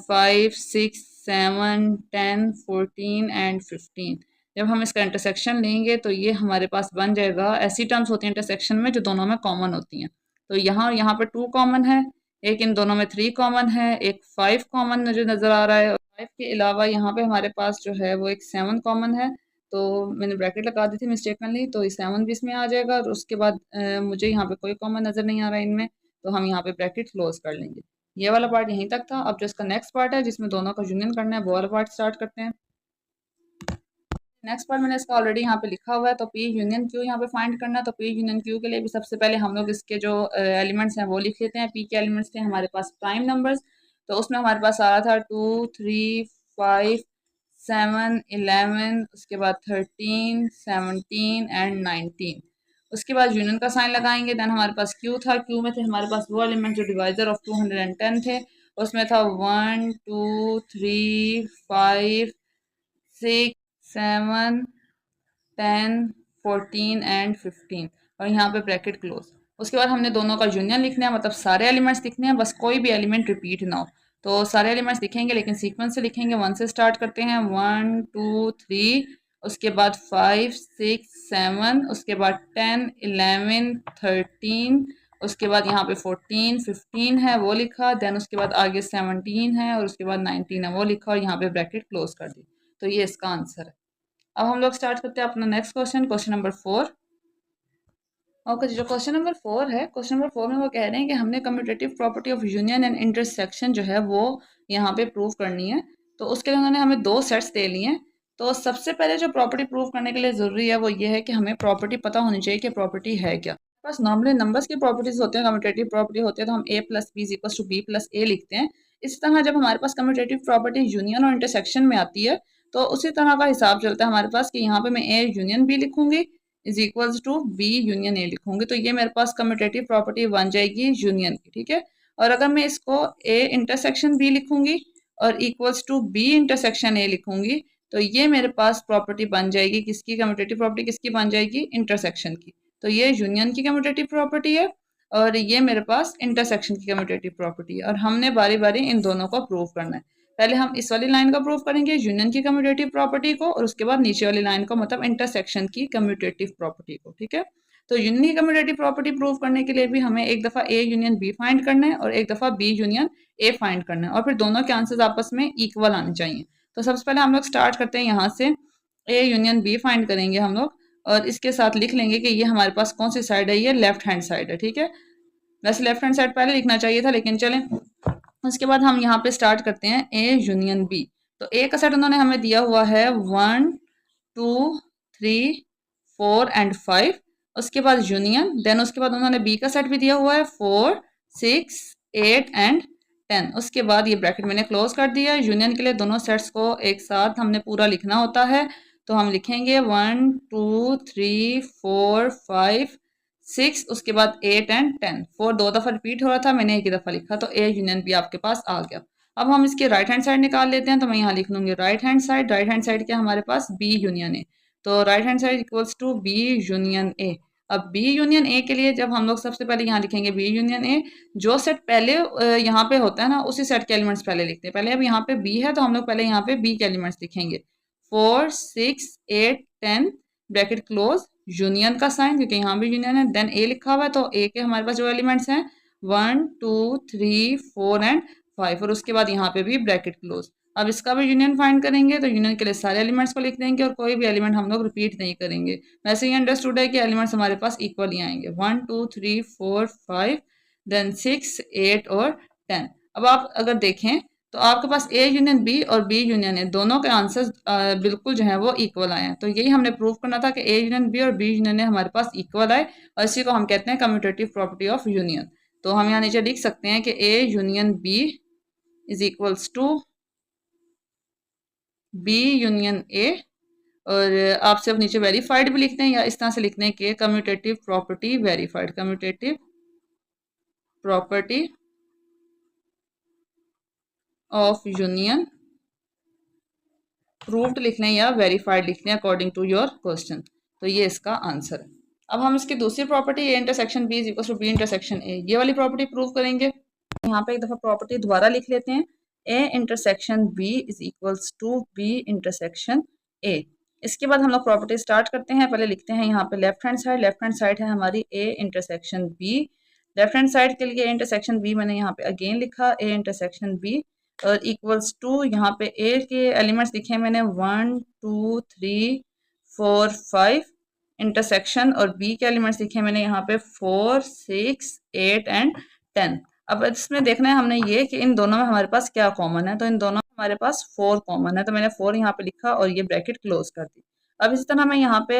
5 6 7 10 14 एंड 15। जब हम इसका इंटरसेक्शन लेंगे तो ये हमारे पास बन जाएगा। ऐसी टर्म्स होती हैं इंटरसेक्शन में जो दोनों में कॉमन होती हैं। तो यहाँ और यहाँ पर 2 कॉमन है, एक इन दोनों में 3 कॉमन है, एक 5 कॉमन जो नज़र आ रहा है, और 5 के अलावा यहाँ पे हमारे पास जो है वो एक 7 कॉमन है। तो मैंने ब्रैकेट लगा दी थी मिस्टेकनली, तो ये 7 भी इसमें आ जाएगा। और उसके बाद मुझे यहाँ पे कोई कॉमन नज़र नहीं आ रहा है इनमें, तो हम यहाँ पे ब्रैकेट क्लोज कर लेंगे। ये वाला पार्ट यहीं तक था। अब जो इसका नेक्स्ट पार्ट है जिसमें दोनों का यूनियन करना है, वो वाला पार्ट स्टार्ट करते हैं। नेक्स्ट पार्ट मैंने इसका ऑलरेडी यहाँ पे लिखा हुआ है। तो पी यूनियन क्यू यहाँ पे फाइंड करना है। तो पी यूनियन क्यू के लिए भी सबसे पहले हम लोग इसके जो एलिमेंट्स हैं वो लिख लेते हैं। पी के एलिमेंट्स थे हमारे पास प्राइम नंबर्स, तो उसमें हमारे पास आ रहा था 2 3 5 7 11, उसके बाद 13 17 एंड 19। उसके बाद यूनियन का साइन लगाएंगे। देन हमारे पास क्यू था, क्यू में थे हमारे पास वो एलिमेंट जो डिवाइजर ऑफ 210 थे। उसमें था 1 2 3 5 6 7 10 14 एंड 15, और यहाँ पे ब्रैकेट क्लोज। उसके बाद हमने दोनों का यूनियन लिखना है, मतलब सारे एलिमेंट्स लिखने हैं, बस कोई भी एलिमेंट रिपीट ना हो। तो सारे एलिमेंट्स लिखेंगे लेकिन सीक्वेंस से लिखेंगे। 1 से स्टार्ट करते हैं, 1 2 3, उसके बाद 5 6 7, उसके बाद 10 11 13, उसके बाद यहाँ पे 14 15 है वो लिखा। देन उसके बाद आगे 17 है, और उसके बाद 19 है वो लिखा, और यहाँ पे ब्रैकेट क्लोज कर दी। तो ये इसका आंसर है। अब हम लोग स्टार्ट करते हैं अपना next question, question number 4। Okay, जो क्वेश्चन नंबर 4 है, क्वेश्चन नंबर 4 में वो कह रहे हैं कि हमने commutative property of union and intersection जो है वो यहाँ पे प्रूव करनी है। तो उसके लिए उन्होंने हमें 2 सेट्स दे लिए हैं। तो सबसे पहले जो प्रॉपर्टी प्रूव करने के लिए ज़रूरी है वो ये है कि हमें प्रॉपर्टी पता होनी चाहिए कि प्रॉपर्टी है क्या। बस नॉर्मली नंबर्स की प्रॉपर्टीज होते हैं, कम्यूटेटिव प्रॉपर्टी होती है, तो हम a plus B equal to B plus A लिखते हैं। इसी तरह जब हमारे पास कम्यूटेटिव प्रॉपर्टी यूनियन और इंटरसेक्शन में आती है तो उसी तरह का हिसाब चलता है हमारे पास कि यहाँ पे मैं ए यूनियन बी लिखूंगी is equals to B union A लिखूंगी, तो ये मेरे पास कम्यूटेटिव प्रॉपर्टी बन जाएगी यूनियन की। ठीक है, और अगर मैं इसको ए इंटरसेक्शन बी लिखूंगी और equals to B intersection A लिखूंगी, तो ये मेरे पास प्रॉपर्टी बन जाएगी किसकी, कम्यूटेटिव प्रॉपर्टी किसकी बन जाएगी, इंटरसेक्शन की। तो ये यूनियन की कम्यूटेटिव प्रॉपर्टी है, और ये मेरे पास इंटरसेक्शन की कम्यूटेटिव प्रॉपर्टी है, और हमने बारी बारी इन दोनों को प्रूव करना है। पहले हम इस वाली लाइन का प्रूव करेंगे यूनियन की कम्यूटेटिव प्रॉपर्टी को, और उसके बाद नीचे वाली लाइन को मतलब इंटरसेक्शन की कम्यूटेटिव प्रॉपर्टी को। ठीक है, तो यूनियन की कम्यूटेटिव प्रॉपर्टी प्रूव करने के लिए भी हमें एक दफ़ा ए यूनियन बी फाइंड करना है और एक दफ़ा बी यूनियन ए फाइंड करना है, और फिर दोनों के आंसर्स आपस में इक्वल आने चाहिए। तो सबसे पहले हम लोग स्टार्ट करते हैं यहाँ से। ए यूनियन बी फाइंड करेंगे हम लोग, और इसके साथ लिख लेंगे कि ये हमारे पास कौन सी साइड है, ये लेफ्ट हैंड साइड है। ठीक है, वैसे लेफ्ट हैंड साइड पहले लिखना चाहिए था, लेकिन चलें। उसके बाद हम यहाँ पे स्टार्ट करते हैं ए यूनियन बी। तो ए का सेट उन्होंने हमें दिया हुआ है 1 2 3 4 एंड 5। उसके बाद यूनियन, देन उसके बाद उन्होंने बी का सेट भी दिया हुआ है 4 6 8 एंड 10। उसके बाद ये ब्रैकेट मैंने क्लोज कर दिया। यूनियन के लिए दोनों सेट्स को एक साथ हमने पूरा लिखना होता है, तो हम लिखेंगे 1 2 3 4 5 6, उसके बाद 8 एंड 10। 4 दो दफ़ा रिपीट हो रहा था, मैंने एक ही दफ़ा लिखा, तो ए यूनियन बी आपके पास आ गया। अब हम इसके राइट हैंड साइड निकाल लेते हैं, तो मैं यहाँ लिख लूँगी right hand side. Right hand side क्या हमारे पास बी यूनियन ए, तो right hand side equals to B union A. अब बी यूनियन ए के लिए जब हम लोग सबसे पहले यहाँ लिखेंगे बी यूनियन ए, जो सेट पहले यहाँ पे होता है ना, उसी सेट के एलिमेंट्स पहले लिखते हैं। पहले अब यहाँ पे बी है, तो हम लोग पहले यहाँ पे बी के एलिमेंट्स लिखेंगे 4 6 8 10 ब्रैकेट क्लोज, यूनियन का साइन क्योंकि यहाँ भी यूनियन है। देन ए लिखा हुआ है, तो ए के हमारे पास जो एलिमेंट्स हैं 1 2 3 4 एंड 5, और उसके बाद यहाँ पे भी ब्रैकेट क्लोज। अब इसका भी यूनियन फाइंड करेंगे, तो यूनियन के लिए सारे एलिमेंट्स को लिख देंगे और कोई भी एलिमेंट हम लोग रिपीट नहीं करेंगे। वैसे ही अंडरस्टूड है कि एलिमेंट्स हमारे पास इक्वल ही आएंगे 1 2 3 4 5 देन 6 8 और 10। अब आप अगर देखें तो आपके पास ए यूनियन बी और बी यूनियन ए दोनों के आंसर्स बिल्कुल जो है वो इक्वल आए हैं। तो यही हमने प्रूव करना था कि ए यूनियन बी और बी यूनियन ए हमारे पास इक्वल आए, और इसी को हम कहते हैं कम्यूटेटिव प्रॉपर्टी ऑफ यूनियन। तो हम यहाँ नीचे लिख सकते हैं कि A union B is equals to B union A, और आप सिर्फ नीचे वेरीफाइड भी लिखते हैं या इस तरह से लिखते हैं कि commutative property verified, commutative property of union proved लिख लें या वेरीफाइड लिख लें अकॉर्डिंग टू योर क्वेश्चन। तो ये इसका आंसर है। अब हम इसकी दूसरी property A intersection B is equal to B intersection A, ये वाली प्रॉपर्टी प्रूव करेंगे। यहाँ पे एक दफ़ा प्रॉपर्टी दोबारा लिख लेते हैं, A intersection B is equals to B intersection A. इसके बाद हम लोग प्रॉपर्टी स्टार्ट करते हैं। पहले लिखते हैं यहाँ पे left hand side, left hand side है हमारी A intersection B. Left hand side के लिए इंटरसेक्शन बी मैंने यहाँ पे अगेन लिखा ए इंटरसेक्शन बी, और इक्वल्स टू यहाँ पे ए के एलिमेंट्स लिखे मैंने 1 2 3 4 5 इंटरसेक्शन, और बी के एलिमेंट्स लिखे मैंने यहाँ पे 4 6 8 एंड 10। अब इसमें देखना है हमने ये कि इन दोनों में हमारे पास क्या कॉमन है, तो इन दोनों में हमारे पास 4 कॉमन है, तो मैंने 4 यहाँ पे लिखा और ये ब्रैकेट क्लोज कर दी। अब इसी तरह मैं यहाँ पे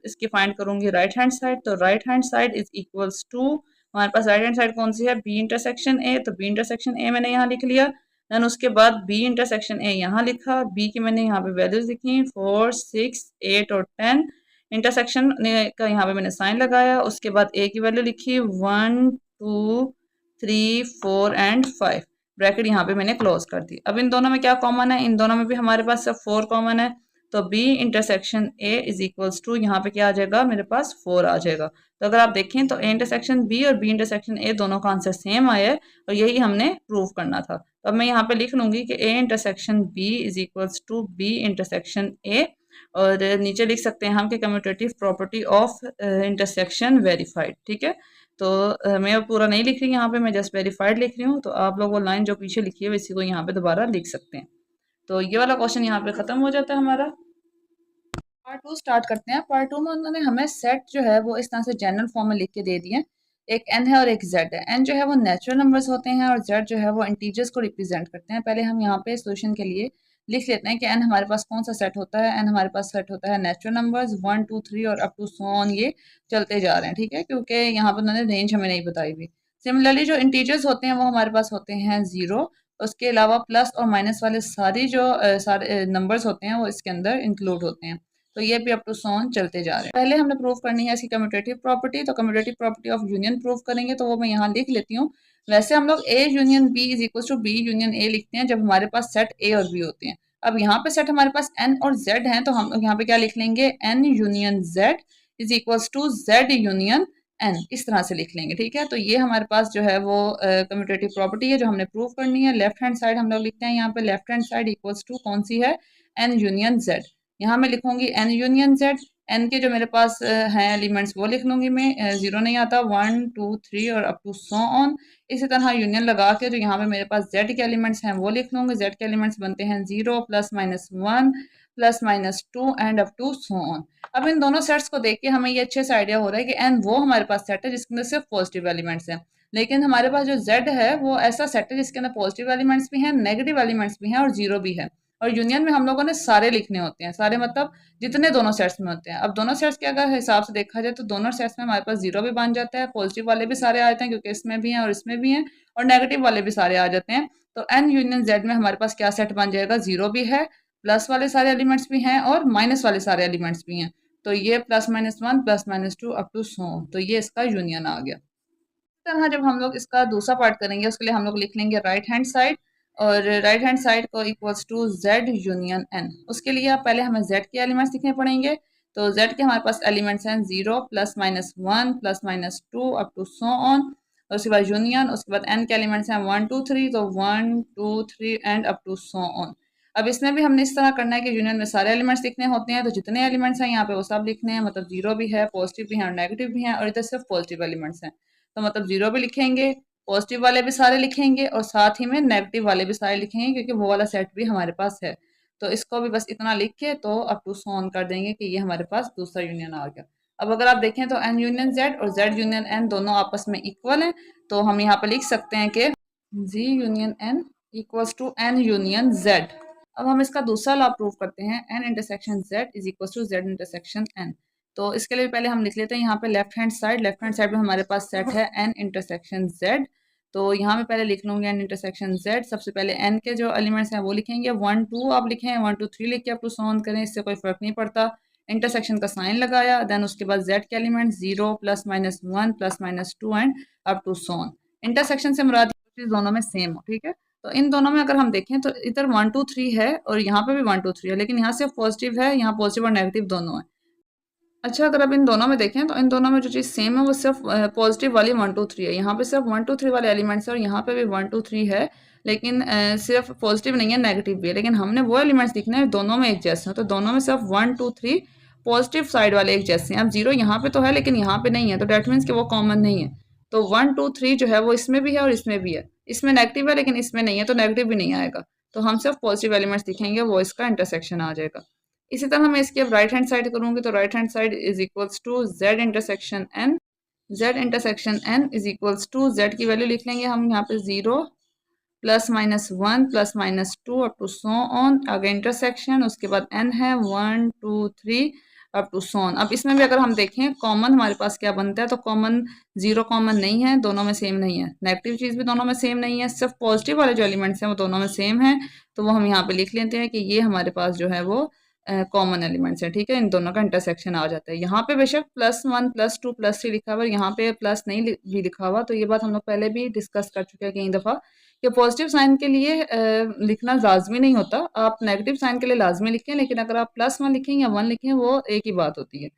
इसकी फाइंड करूंगी राइट हैंड साइड, तो right hand side is equals to हमारे पास राइट हैंड साइड कौन सी है, बी इंटरसेक्शन ए, तो बी इंटरसेक्शन ए मैंने यहाँ लिख लिया। देन उसके बाद बी इंटरसेक्शन ए यहाँ लिखा, बी की मैंने यहाँ पे वैल्यूज लिखी 4 6 8 और 10, इंटरसेक्शन का यहाँ पे मैंने साइन लगाया। उसके बाद ए की वैल्यू लिखी 1 2 3 4 एंड 5, ब्रैकेट यहाँ पे मैंने क्लोज कर दी। अब इन दोनों में क्या कॉमन है, इन दोनों में भी हमारे पास सिर्फ 4 कॉमन है, तो B intersection A is equals to यहाँ पे क्या आ जाएगा, मेरे पास 4 आ जाएगा। तो अगर आप देखें तो ए इंटरसेक्शन बी और बी इंटरसेक्शन ए दोनों का आंसर सेम आया है, और यही हमने प्रूव करना था। तो अब मैं यहाँ पे लिख लूंगी कि A intersection B is equals to B intersection A, और नीचे लिख सकते हैं हम कि commutative property of intersection verified. ठीक है, तो मैं अब पूरा नहीं लिख रही यहाँ पे, मैं जस्ट वेरीफाइड लिख रही हूँ। तो आप लोग वो लाइन जो पीछे लिखी है इसी को यहाँ पे दोबारा लिख सकते हैं। तो ये वाला क्वेश्चन यहाँ पे खत्म हो जाता है हमारा। पार्ट 2 स्टार्ट करते हैं। पार्ट 2 में उन्होंने हमें सेट जो है वो इस तरह से जनरल फॉर्म में लिख के दे दिए। एक एन है और एक जेड है। एन जो है वो नेचुरल नंबर्स होते हैं और जेड जो है वो इंटीजर्स को रिप्रेजेंट करते हैं। पहले हम यहाँ पे सोल्यूशन के लिए लिख लेते हैं कि एन हमारे पास कौन सा सेट होता है। एन हमारे पास सेट होता है नेचुरल नंबर्स 1 2 3 और अप टू सो ऑन, ये चलते जा रहे हैं। ठीक है, क्योंकि यहाँ पर उन्होंने रेंज हमें नहीं बताई हुई। सिमिलरली जो इंटीजर्स होते हैं वो हमारे पास होते हैं 0, उसके अलावा प्लस और माइनस वाले सारी जो सारे नंबर्स होते हैं वो इसके अंदर इंक्लूड होते हैं। तो ये भी अप टू सो ऑन चलते जा रहे हैं। पहले हमने प्रूव करनी है इसकी कम्यूटेटिव प्रॉपर्टी, तो commutative property of union prove करेंगे, तो वो मैं यहाँ लिख लेती हूँ। वैसे हम लोग A union B is equal to B union A लिखते हैं जब हमारे पास सेट ए और बी होते हैं। अब यहाँ पे सेट हमारे पास एन और जेड हैं, तो हम लोग यहाँ पे क्या लिख लेंगे, N union Z is equal to Z union N, इस तरह से लिख लेंगे। ठीक है, तो ये हमारे पास जो है वो कम्यूटेटिव प्रॉपर्टी है जो हमने प्रूव करनी है। लेफ्ट हैंड साइड हम लोग लिखते हैं यहाँ पे left hand side equals to कौन सी है, एन यूनियन जेड। यहाँ मैं लिखूंगी एन यूनियन जेड, एन के जो मेरे पास हैं एलिमेंट्स वो लिख लूंगी मैं, 0 नहीं आता, 1 2 3 और अप टू सो ऑन। इसी तरह यूनियन लगा के जो यहाँ पे मेरे पास जेड के एलिमेंट्स हैं वो लिख लूंगी। जेड के एलिमेंट्स बनते हैं 0 plus minus 1 plus minus two and up to so on. अब इन दोनों सेट्स को देख के हमें ये अच्छे से आइडिया हो रहा है कि एन वो हमारे पास सेट है जिसके अंदर सिर्फ पॉजिटिव एलिमेंट्स हैं, लेकिन हमारे पास जो जेड है वो ऐसा सेट है जिसके अंदर पॉजिटिव एलिमेंट्स भी हैं, नेगेटिव एलिमेंट्स भी हैं और जीरो भी है। और यूनियन में हम लोगों ने सारे लिखने होते हैं, सारे मतलब जितने दोनों सेट्स में होते हैं। अब दोनों सेट्स के अगर हिसाब से देखा जाए तो दोनों सेट्स में हमारे पास जीरो भी बन जाता है, पॉजिटिव वाले भी सारे आ जाते हैं क्योंकि इसमें भी हैं और इसमें भी हैं, और नेगेटिव वाले भी सारे आ जाते हैं। तो एन यूनियन जेड में हमारे पास क्या सेट बन जाएगा, जीरो भी है, प्लस वाले सारे एलिमेंट्स भी हैं और माइनस वाले सारे एलिमेंट्स भी हैं। तो ये plus minus one plus minus two up to so, तो ये इसका यूनियन आ गया। इस तरह जब हम लोग इसका दूसरा पार्ट करेंगे उसके लिए हम लोग लिख लेंगे राइट हैंड साइड, और राइट हैंड साइड को equals to Z union N. उसके लिए आप पहले हमें जेड के एलिमेंट्स लिखने पड़ेंगे। तो जेड के हमारे पास एलिमेंट्स हैं zero plus minus one plus minus two up to so on, और उसके बाद यूनियन, उसके बाद एन के एलिमेंट्स हैं वन टू थ्री, तो one two three and up to so on. अब इसमें भी हमने इस तरह करना है कि यूनियन में सारे एलिमेंट्स लिखने होते हैं, तो जितने एलिमेंट्स हैं यहाँ पे वो सब लिखने हैं, मतलब जीरो भी है, पॉजिटिव भी है और नेगेटिव भी है, और इधर सिर्फ पॉजिटिव एलिमेंट्स हैं। तो मतलब जीरो भी लिखेंगे, पॉजिटिव वाले भी सारे लिखेंगे और साथ ही में नेगेटिव वाले भी सारे लिखेंगे क्योंकि वो वाला सेट भी हमारे पास है। तो इसको भी बस इतना लिख के तो अप टू सो ऑन कर देंगे कि ये हमारे पास दूसरा यूनियन आ गया। अब अगर आप देखें तो एन यूनियन जेड और जेड यूनियन एन दोनों आपस में इक्वल हैं, तो हम यहाँ पर लिख सकते हैं कि G union N equals to N union Z. अब हम इसका दूसरा लॉ प्रूव करते हैं, N intersection Z is equal to Z intersection N. तो इसके लिए पहले हम लिख लेते हैं यहाँ पे लेफ्ट हैंड साइड में हमारे पास सेट है एन इंटरसेक्शन जेड। तो यहाँ पे पहले लिख लूंगी एन इंटरसेक्शन जेड। सबसे पहले एन के जो एलिमेंट्स हैं वो लिखेंगे, वन टू आप लिखें, वन टू थ्री लिख के आप टू सॉन करें, इससे कोई फर्क नहीं पड़ता। इंटरसेक्शन का साइन लगाया, देन उसके बाद जेड के element zero plus minus one plus minus two and up to so on. Intersection से मुराद दोनों में सेम हो, ठीक है। तो इन दोनों में अगर हम देखें तो इधर वन टू थ्री है और यहाँ पे भी वन टू थ्री है, लेकिन यहाँ सिर्फ पॉजिटिव है, यहाँ पॉजिटिव और नेगेटिव दोनों है। अच्छा, अगर अब इन दोनों में देखें तो इन दोनों में जो चीज़ सेम है वो सिर्फ पॉजिटिव वाली वन टू थ्री है। यहाँ पे सिर्फ वन टू थ्री वाले एलिमेंट्स है और यहाँ पे भी वन टू थ्री है, लेकिन सिर्फ पॉजिटिव नहीं है, नेगेटिव भी है। लेकिन हमने वो एलिमेंट्स लिखने हैं दोनों में एक जैसे हैं, तो दोनों में सिर्फ one two three positive side वाले एक जैसे हैं। अब जीरो यहाँ पे तो है लेकिन यहाँ पे नहीं है, तो डेट मीन्स कि वो कॉमन नहीं है। तो वन टू थ्री जो है वो इसमें भी है और इसमें भी है, इसमें नेगेटिव है लेकिन इसमें नहीं है, तो नेगेटिव भी नहीं आएगा। तो हम सिर्फ पॉजिटिव एलिमेंट्स लिखेंगे, वो इसका इंटरसेक्शन आ जाएगा। इसी तरह मैं इसकी अब राइट हैंड साइड करूंगी, तो right hand side is equals to Z intersection N. Z intersection N is equals to Z की वैल्यू लिख लेंगे हम यहाँ पे zero plus minus one plus minus two up to so on, आगे intersection, उसके बाद एन है one two three up to so on. अब इसमें भी अगर हम देखें कॉमन हमारे पास क्या बनता है, तो कॉमन जीरो कॉमन नहीं है, दोनों में सेम नहीं है, नेगेटिव चीज़ भी दोनों में सेम नहीं है, सिर्फ पॉजिटिव वाले जो एलिमेंट्स हैं वो दोनों में सेम है। तो वो हम यहाँ पे लिख लेते हैं कि ये हमारे पास जो है वो कॉमन एलिमेंट्स है, ठीक है। इन दोनों का इंटरसेक्शन आ जाता है। यहाँ पे बेशक plus one plus two plus three लिखा हुआ है, यहाँ पे प्लस नहीं भी लिखा हुआ, तो ये बात हम लोग पहले भी डिस्कस कर चुके हैं कई दफ़ा कि पॉजिटिव साइन के लिए लिखना लाजमी नहीं होता, आप नेगेटिव साइन के लिए लाजमी लिखें, लेकिन अगर आप प्लस वन लिखें या वन लिखें वो एक ही बात होती है।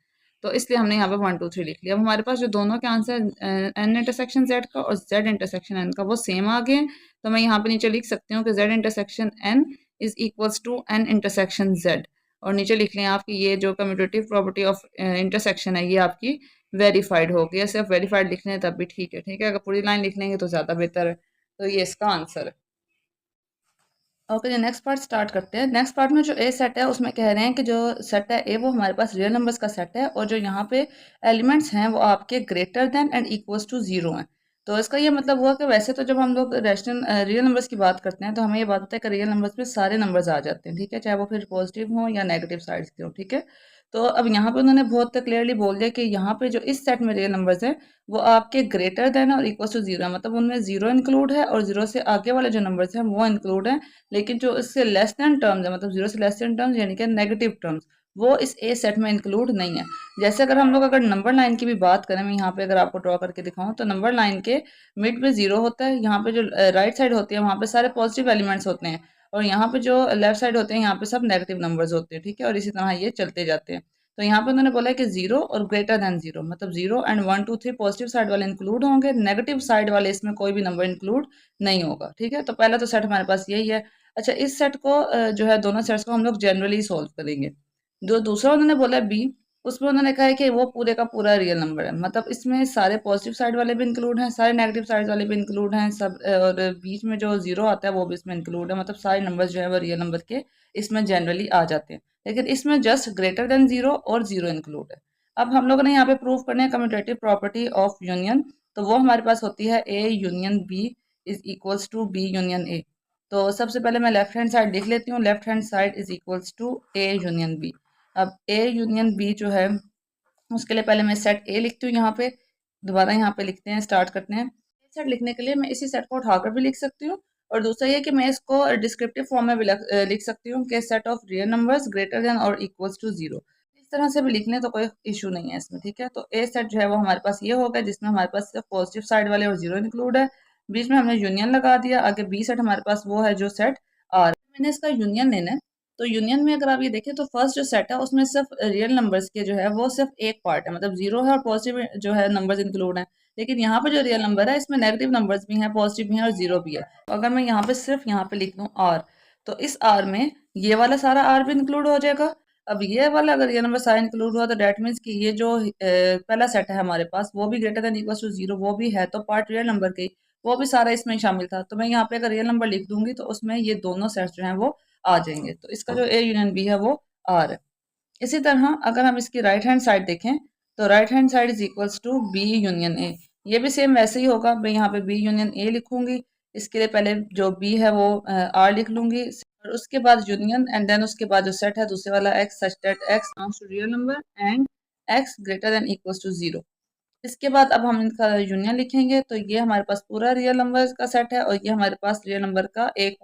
तो इसलिए हमने यहाँ पे वन टू थ्री लिख लिया। अब हमारे पास जो दोनों के आंसर एन इंटरसेक्शन जेड का और जेड इंटरसेक्शन एन का वो सेम आ गए। तो मैं यहाँ पे नीचे लिख सकती हूँ कि Z intersection N is equals to N intersection Z, और नीचे लिख लें आपकी ये जो कम्यूटेटिव प्रॉपर्टी ऑफ इंटरसेक्शन है ये आपकी वेरीफाइड हो गई। सिर्फ वेरीफाइड लिख लें तब भी ठीक है, ठीक है। अगर पूरी लाइन लिख लेंगे तो ज़्यादा बेहतर है। तो ये इसका आंसर है। ओके जी, नेक्स्ट पार्ट स्टार्ट करते हैं। नेक्स्ट पार्ट में जो ए सेट है उसमें कह रहे हैं कि जो सेट है ए वो हमारे पास रियल नंबर्स का सेट है, और जो यहाँ पे एलिमेंट्स हैं वो आपके greater than and equals to zero हैं। तो इसका ये मतलब हुआ कि वैसे तो जब हम लोग रैशनल रियल नंबर्स की बात करते हैं तो हमें ये बात होता है कि रियल नंबर्स में सारे नंबर्स आ जाते हैं, ठीक है, चाहे वो फिर पॉजिटिव हों या नेगेटिव साइड्स के हों, ठीक है। तो अब यहाँ पे उन्होंने बहुत क्लियरली बोल दिया कि यहाँ पे जो इस सेट में रियल नंबर्स हैं वो आपके ग्रेटर देन और इक्वल टू जीरो है, मतलब उनमें जीरो इंक्लूड है और जीरो से आगे वाले जो नंबर्स हैं वो इंक्लूड हैं, लेकिन जो इससे लेस देन टर्म्स है, मतलब जीरो से लेस देन टर्म्स यानी कि नेगेटिव टर्म्स, वो इस ए सेट में इंक्लूड नहीं है। जैसे अगर हम लोग अगर नंबर लाइन की भी बात करें, मैं यहाँ पे अगर आपको ड्रॉ करके दिखाऊं तो नंबर लाइन के मिड में जीरो होता है, यहाँ पे जो राइट साइड होती है वहाँ पे सारे पॉजिटिव एलिमेंट्स होते हैं, और यहाँ पे जो लेफ्ट साइड होते हैं यहाँ पे सब नेगेटिव नंबर्स होते हैं, ठीक है। और इसी तरह ये चलते जाते हैं। तो यहाँ पे उन्होंने बोला है कि जीरो और ग्रेटर देन जीरो, मतलब zero and one two three positive side वाले इंक्लूड होंगे, नेगेटिव साइड वाले इसमें कोई भी नंबर इंक्लूड नहीं होगा, ठीक है। तो पहला तो सेट हमारे पास यही है। अच्छा, इस सेट को जो है दोनों सेट्स को हम लोग जनरली सॉल्व करेंगे। जो दूसरा उन्होंने बोला बी, उसमें उन्होंने कहा है कि वो पूरे का पूरा रियल नंबर है, मतलब इसमें सारे पॉजिटिव साइड वाले भी इंक्लूड हैं, सारे नेगेटिव साइड वाले भी इंक्लूड हैं सब, और बीच में जो जीरो आता है वो भी इसमें इंक्लूड है, मतलब सारे नंबर्स जो है वो रियल नंबर के इसमें जनरली आ जाते हैं। लेकिन इसमें जस्ट ग्रेटर देन जीरो और जीरो इंक्लूड है। अब हम लोगों ने यहाँ पे प्रूव करने हैं कम्यूटेटिव प्रॉपर्टी ऑफ यूनियन, तो वो हमारे पास होती है A union B is equals to B union A. तो सबसे पहले मैं लेफ्ट हैंड साइड लिख लेती हूँ, left hand side is equals to A union B. अब ए यूनियन बी जो है उसके लिए पहले मैं सेट ए लिखती हूँ यहाँ पे, दोबारा यहाँ पे लिखते हैं, स्टार्ट करते हैं। सेट लिखने के लिए मैं इसी सेट को उठाकर भी लिख सकती हूँ, और दूसरा ये कि मैं इसको डिस्क्रिप्टिव फॉर्म में भी लिख सकती हूँ कि set of real numbers greater than और इक्वल्स टू जीरो। इस तरह से भी लिख लें तो कोई इशू नहीं है इसमें, ठीक है। तो ए सेट जो है वो हमारे पास ये होगा जिसमें हमारे पास सिर्फ पॉजिटिव साइड वाले और जीरो इंक्लूड है, बीच में हमने यूनियन लगा दिया। आगे बी सेट हमारे पास वो है जो सेट आर, मैंने इसका यूनियन लेना है। तो यूनियन में अगर आप ये देखें तो फर्स्ट जो सेट है उसमें सिर्फ रियल नंबर्स के जो है वो सिर्फ एक पार्ट है, मतलब जीरो है और पॉजिटिव जो है नंबर्स इंक्लूड हैं। लेकिन यहाँ पे जो रियल नंबर है इसमें नेगेटिव नंबर्स भी हैं, पॉजिटिव भी हैं और जीरो भी है। तो अगर मैं यहाँ पे सिर्फ यहाँ पे लिख दूँ आर, तो इस आर में ये वाला सारा आर भी इंक्लूड हो जाएगा। अब ये वाला अगर रियल नंबर सारा इंक्लूड हुआ तो डेट मीन्स कि ये जो पहला सेट है हमारे पास वो भी greater than equal to zero, वो भी है, तो पार्ट रियल नंबर के वो भी सारा इसमें शामिल था। तो मैं यहाँ पे अगर रियल नंबर लिख दूंगी तो उसमें ये दोनों सेट्स जो हैं वो आ जाएंगे। तो इसका जो ए यूनियन बी है वो आर है। इसी तरह अगर हम इसकी राइट हैंड साइड देखें तो right hand side is equals to B union A. ये भी सेम वैसे ही होगा, मैं यहाँ पे बी यूनियन ए लिखूंगी, इसके लिए पहले जो बी है वो आर लिख लूंगी, और उसके बाद यूनियन एंड देन उसके बाद जो सेट है दूसरे वाला x such that x belongs to real number and x greater than equals to zero. इसके बाद अब हम इनका यूनियन लिखेंगे, तो ये हमारे पास पूरा रियल नंबर का सेट है और ये हमारे पास रियल नंबर का एक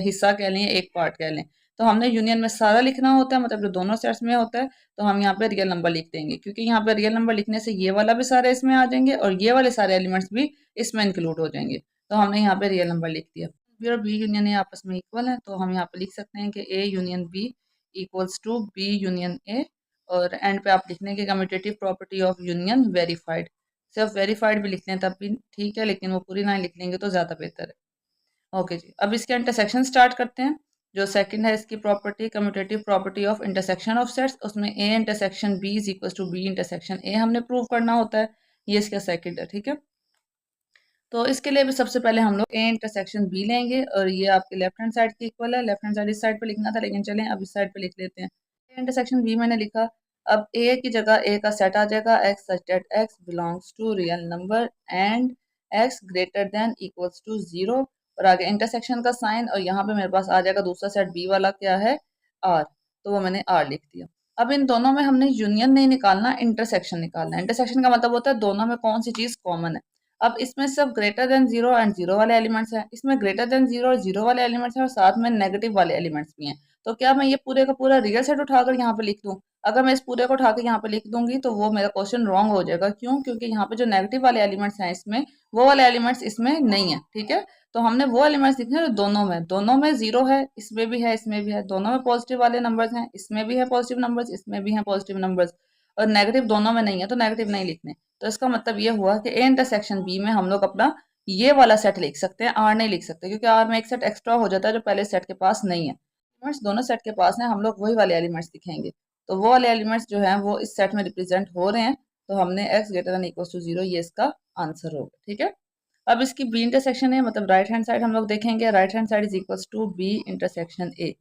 हिस्सा कह लें, एक पार्ट कह लें। तो हमने यूनियन में सारा लिखना होता है, मतलब जो दोनों सेट्स में होता है, तो हम यहाँ पे रियल नंबर लिख देंगे, क्योंकि यहाँ पे रियल नंबर लिखने से ये वाला भी सारे इसमें आ जाएंगे और ये वाले सारे एलिमेंट्स भी इसमें इंक्लूड हो जाएंगे। तो हमने यहाँ पे रियल नंबर लिख दिया। बी और बी यूनियन ए आपस में इक्वल है, तो हम यहाँ पे लिख सकते हैं कि A union B equals to B union A, और एंड पे आप लिखने के commutative property of union verified. सिर्फ वेरीफाइड भी लिख लें तब भी ठीक है, लेकिन वो पूरी लाइन लिख लेंगे तो ज़्यादा बेहतर है। ओके जी, अब इसके इंटरसेक्शन स्टार्ट करते हैं। जो सेकंड है इसकी property, commutative property of intersection of sets, उसमें A intersection B is equal to B intersection A हमने प्रूव करना होता है। ये इसका सेकंड है, ठीक है। तो इसके लिए भी सबसे पहले हम लोग ए इंटरसेक्शन बी लेंगे, और ये आपके लेफ्ट हैंड साइड के इक्वल है। लेफ्ट हैंड साइड इस साइड पे लिखना था, लेकिन चलें अब इस साइड पे लिख लेते हैं। ए इंटरसेक्शन बी मैंने लिखा। अब ए की जगह ए का सेट आ जाएगा, x such that x belongs to real number and x greater than equals to zero, और आगे इंटरसेक्शन का साइन, और यहाँ पे मेरे पास आ जाएगा दूसरा सेट बी वाला क्या है, आर, तो वो मैंने आर लिख दिया। अब इन दोनों में हमने यूनियन नहीं निकालना, इंटरसेक्शन निकालना है। इंटरसेक्शन का मतलब होता है दोनों में कौन सी चीज कॉमन है। अब इसमें सब greater than zero and zero वाले एलिमेंट्स हैं, इसमें ग्रेटर देन जीरो और जीरो वाले एलिमेंट्स हैं और साथ में नेगेटिव वाले एलिमेंट्स भी हैं। तो क्या मैं ये पूरे का पूरा रियल सेट उठाकर यहाँ पे लिख दूँ? अगर मैं इस पूरे को उठाकर यहाँ पे लिख दूंगी तो वो मेरा क्वेश्चन रॉन्ग हो जाएगा। क्यों? क्योंकि यहाँ पे जो नेगेटिव वाले एलिमेंट्स हैं इसमें, वो वाले एलिमेंट्स इसमें नहीं है, ठीक है। तो हमने वो एलिमेंट्स लिखने हैं जो दोनों में जीरो है, इसमें भी है, इसमें भी है, दोनों में पॉजिटिव वाले नंबर्स हैं, इसमें भी है पॉजिटिव नंबर्स, इसमें भी है पॉजिटिव नंबर्स, और नेगेटिव दोनों में नहीं है, तो नेगेटिव नहीं लिखने। तो इसका मतलब ये हुआ कि ए इंटरसेक्शन बी में हम लोग अपना ये वाला सेट लिख सकते हैं, आर नहीं लिख सकते, क्योंकि आर में एक सेट एक्स्ट्रा हो जाता है जो पहले सेट के पास नहीं है। एलिमेंट्स दोनों सेट के पास हैं, हम लोग वही वाले एलिमेंट्स लिखेंगे। तो वो वाले एलिमेंट्स जो हैं वो इस सेट में रिप्रेजेंट हो रहे हैं, तो हमने x greater than equal to zero, ये इसका आंसर होगा, ठीक है। अब इसकी बी इंटरसेक्शन है, मतलब राइट हैंड साइड हम लोग देखेंगे, right hand side is equals to B intersection A.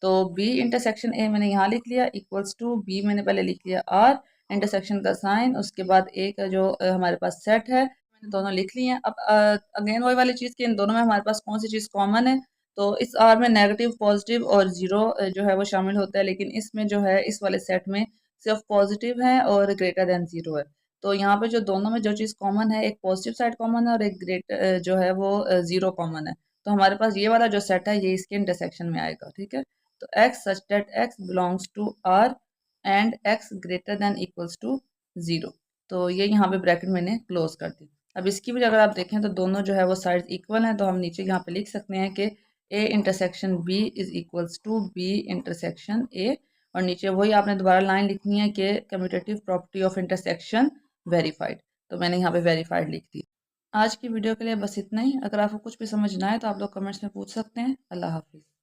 तो बी इंटरसेक्शन ए मैंने यहाँ लिख लिया, इक्वल्स टू बी मैंने पहले लिख लिया आर, इंटरसेक्शन का साइन, उसके बाद ए का जो हमारे पास सेट है मैंने दोनों लिख लिए हैं। अब अगेन वही वाली चीज़ की इन दोनों में हमारे पास कौन सी चीज़ कॉमन है, तो इस आर में नेगेटिव पॉजिटिव और जीरो जो है वो शामिल होता है, लेकिन इसमें जो है इस वाले सेट में सिर्फ पॉजिटिव है और ग्रेटर देन जीरो है। तो यहाँ पे जो दोनों में जो चीज़ कॉमन है, एक पॉजिटिव साइड कॉमन है और एक ग्रेटर जो है वो जीरो कॉमन है। तो हमारे पास ये वाला जो सेट है ये इसके इंटरसेक्शन में आएगा, ठीक है। तो x such that x belongs to R and x greater than equals to zero. तो ये यहाँ पे ब्रैकेट मैंने क्लोज कर दी। अब इसकी भी अगर आप देखें तो दोनों जो है वो साइड्स इक्वल हैं, तो हम नीचे यहाँ पे लिख सकते हैं कि A intersection B is equals to B intersection A, और नीचे वही आपने दोबारा लाइन लिखनी है कि commutative property of intersection verified. तो मैंने यहाँ पे वेरीफाइड लिख दी। आज की वीडियो के लिए बस इतना ही। अगर आपको कुछ भी समझ ना आए तो आप लोग कमेंट्स में पूछ सकते हैं। अल्लाह हाफिज़।